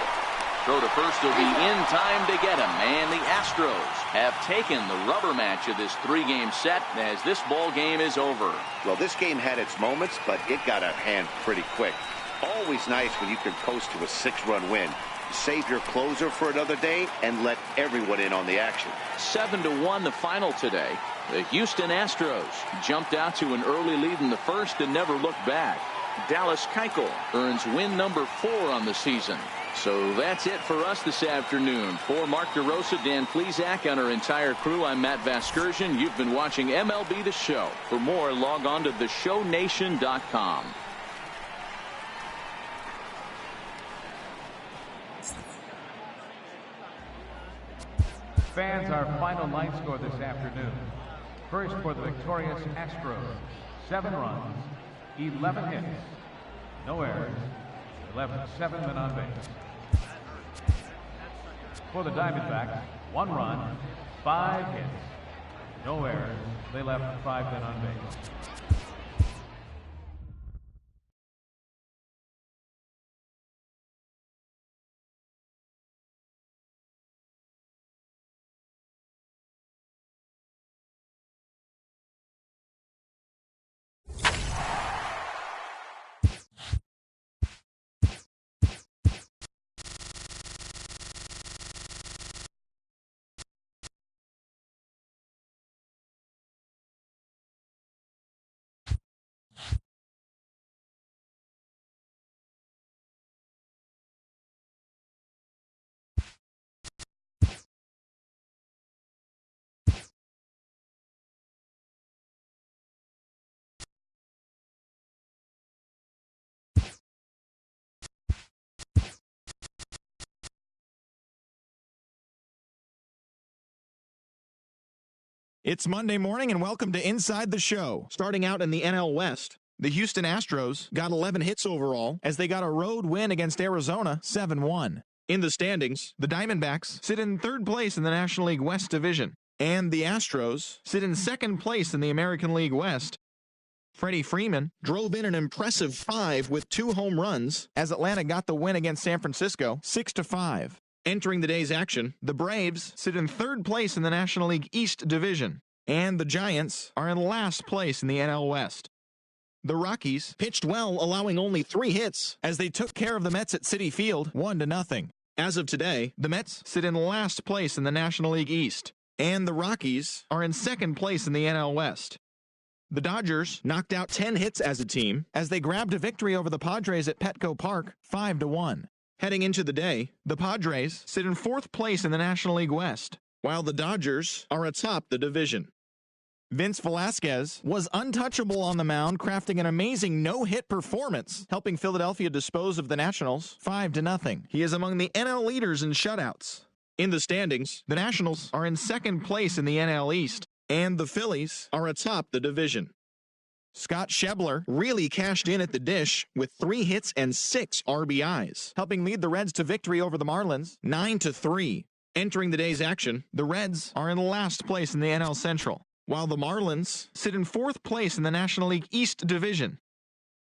Throw to first will be in time to get him. And the Astros have taken the rubber match of this 3-game set as this ball game is over. Well, this game had its moments, but it got out of hand pretty quick. Always nice when you can coast to a 6-run win. Save your closer for another day and let everyone in on the action. 7-1 the final today. The Houston Astros jumped out to an early lead in the first and never looked back. Dallas Keuchel earns win number 4 on the season. So that's it for us this afternoon. For Mark DeRosa, Dan Plesac, and our entire crew, I'm Matt Vasgersian. You've been watching MLB The Show. For more, log on to theshownation.com. Fans, our final line score this afternoon. First for the victorious Astros, 7 runs, 11 hits, no errors, they left 7 men on base. For the Diamondbacks, 1 run, 5 hits, no errors, they left 5 men on base. It's Monday morning and welcome to Inside the Show. Starting out in the NL West, the Houston Astros got 11 hits overall as they got a road win against Arizona 7-1. In the standings, the Diamondbacks sit in third place in the National League West Division, and the Astros sit in second place in the American League West. Freddie Freeman drove in an impressive 5 with 2 home runs as Atlanta got the win against San Francisco 6-5. Entering the day's action, the Braves sit in third place in the National League East Division, and the Giants are in last place in the NL West. The Rockies pitched well, allowing only 3 hits as they took care of the Mets at Citi Field 1-0. As of today, the Mets sit in last place in the National League East, and the Rockies are in second place in the NL West. The Dodgers knocked out 10 hits as a team as they grabbed a victory over the Padres at Petco Park 5-1. Heading into the day, the Padres sit in fourth place in the National League West, while the Dodgers are atop the division. Vince Velasquez was untouchable on the mound, crafting an amazing no-hit performance, helping Philadelphia dispose of the Nationals 5-0. He is among the NL leaders in shutouts. In the standings, the Nationals are in second place in the NL East, and the Phillies are atop the division. Scott Schebler really cashed in at the dish with 3 hits and 6 RBIs, helping lead the Reds to victory over the Marlins 9-3. Entering the day's action, the Reds are in last place in the NL Central, while the Marlins sit in fourth place in the National League East Division.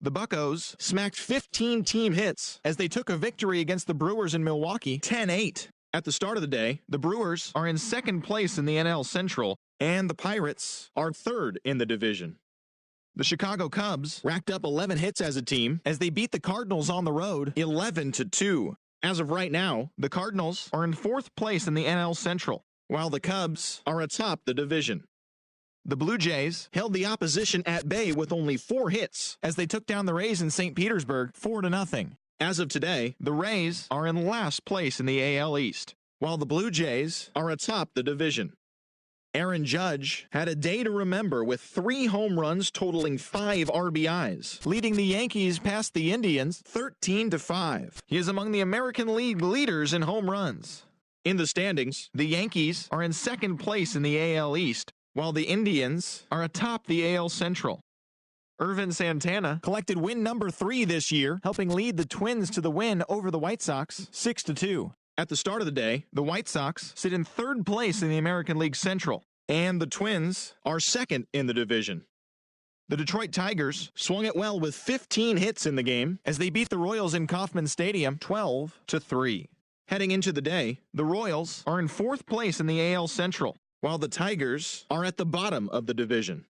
The Buccos smacked 15 team hits as they took a victory against the Brewers in Milwaukee 10-8. At the start of the day, the Brewers are in second place in the NL Central, and the Pirates are third in the division. The Chicago Cubs racked up 11 hits as a team as they beat the Cardinals on the road 11-2. As of right now, the Cardinals are in fourth place in the NL Central, while the Cubs are atop the division. The Blue Jays held the opposition at bay with only 4 hits as they took down the Rays in St. Petersburg 4-0. As of today, the Rays are in last place in the AL East, while the Blue Jays are atop the division. Aaron Judge had a day to remember with 3 home runs totaling 5 RBIs, leading the Yankees past the Indians 13-5. He is among the American League leaders in home runs. In the standings, the Yankees are in second place in the AL East, while the Indians are atop the AL Central. Irvin Santana collected win number 3 this year, helping lead the Twins to the win over the White Sox 6-2. At the start of the day, the White Sox sit in third place in the American League Central, and the Twins are second in the division. The Detroit Tigers swung it well with 15 hits in the game as they beat the Royals in Kauffman Stadium 12-3. Heading into the day, the Royals are in fourth place in the AL Central, while the Tigers are at the bottom of the division.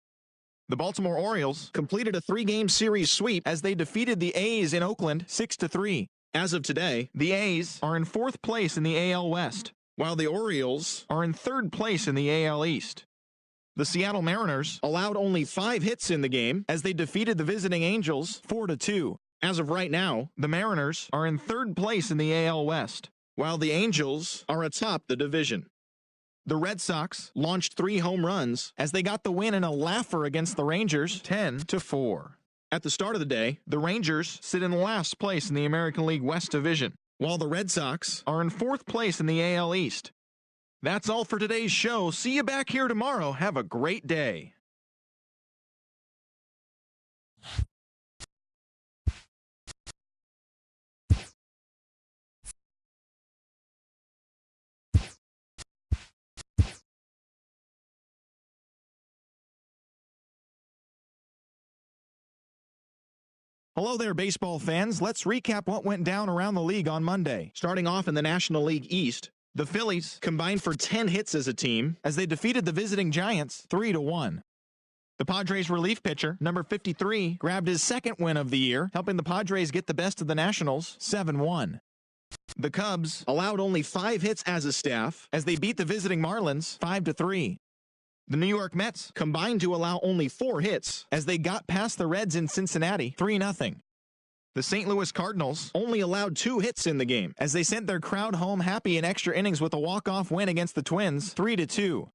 The Baltimore Orioles completed a 3-game series sweep as they defeated the A's in Oakland 6-3. As of today, the A's are in fourth place in the AL West, while the Orioles are in third place in the AL East. The Seattle Mariners allowed only 5 hits in the game as they defeated the visiting Angels 4-2. As of right now, the Mariners are in third place in the AL West, while the Angels are atop the division. The Red Sox launched 3 home runs as they got the win in a laugher against the Rangers 10-4. At the start of the day, the Rangers sit in last place in the American League West Division, while the Red Sox are in fourth place in the AL East. That's all for today's show. See you back here tomorrow. Have a great day. Hello there, baseball fans. Let's recap what went down around the league on Monday. Starting off in the National League East, the Phillies combined for 10 hits as a team as they defeated the visiting Giants 3-1. The Padres relief pitcher, number 53, grabbed his second win of the year, helping the Padres get the best of the Nationals 7-1. The Cubs allowed only 5 hits as a staff as they beat the visiting Marlins 5-3. The New York Mets combined to allow only 4 hits as they got past the Reds in Cincinnati 3-0. The St. Louis Cardinals only allowed 2 hits in the game as they sent their crowd home happy in extra innings with a walk-off win against the Twins 3-2.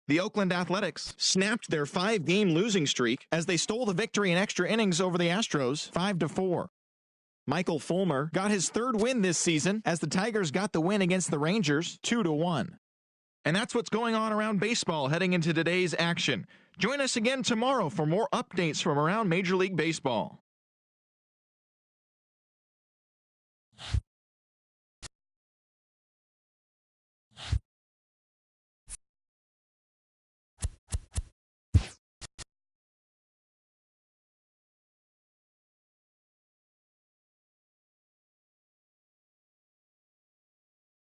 The Oakland Athletics snapped their 5-game losing streak as they stole the victory in extra innings over the Astros 5-4. Michael Fulmer got his 3rd win this season as the Tigers got the win against the Rangers 2-1. And that's what's going on around baseball heading into today's action. Join us again tomorrow for more updates from around Major League Baseball.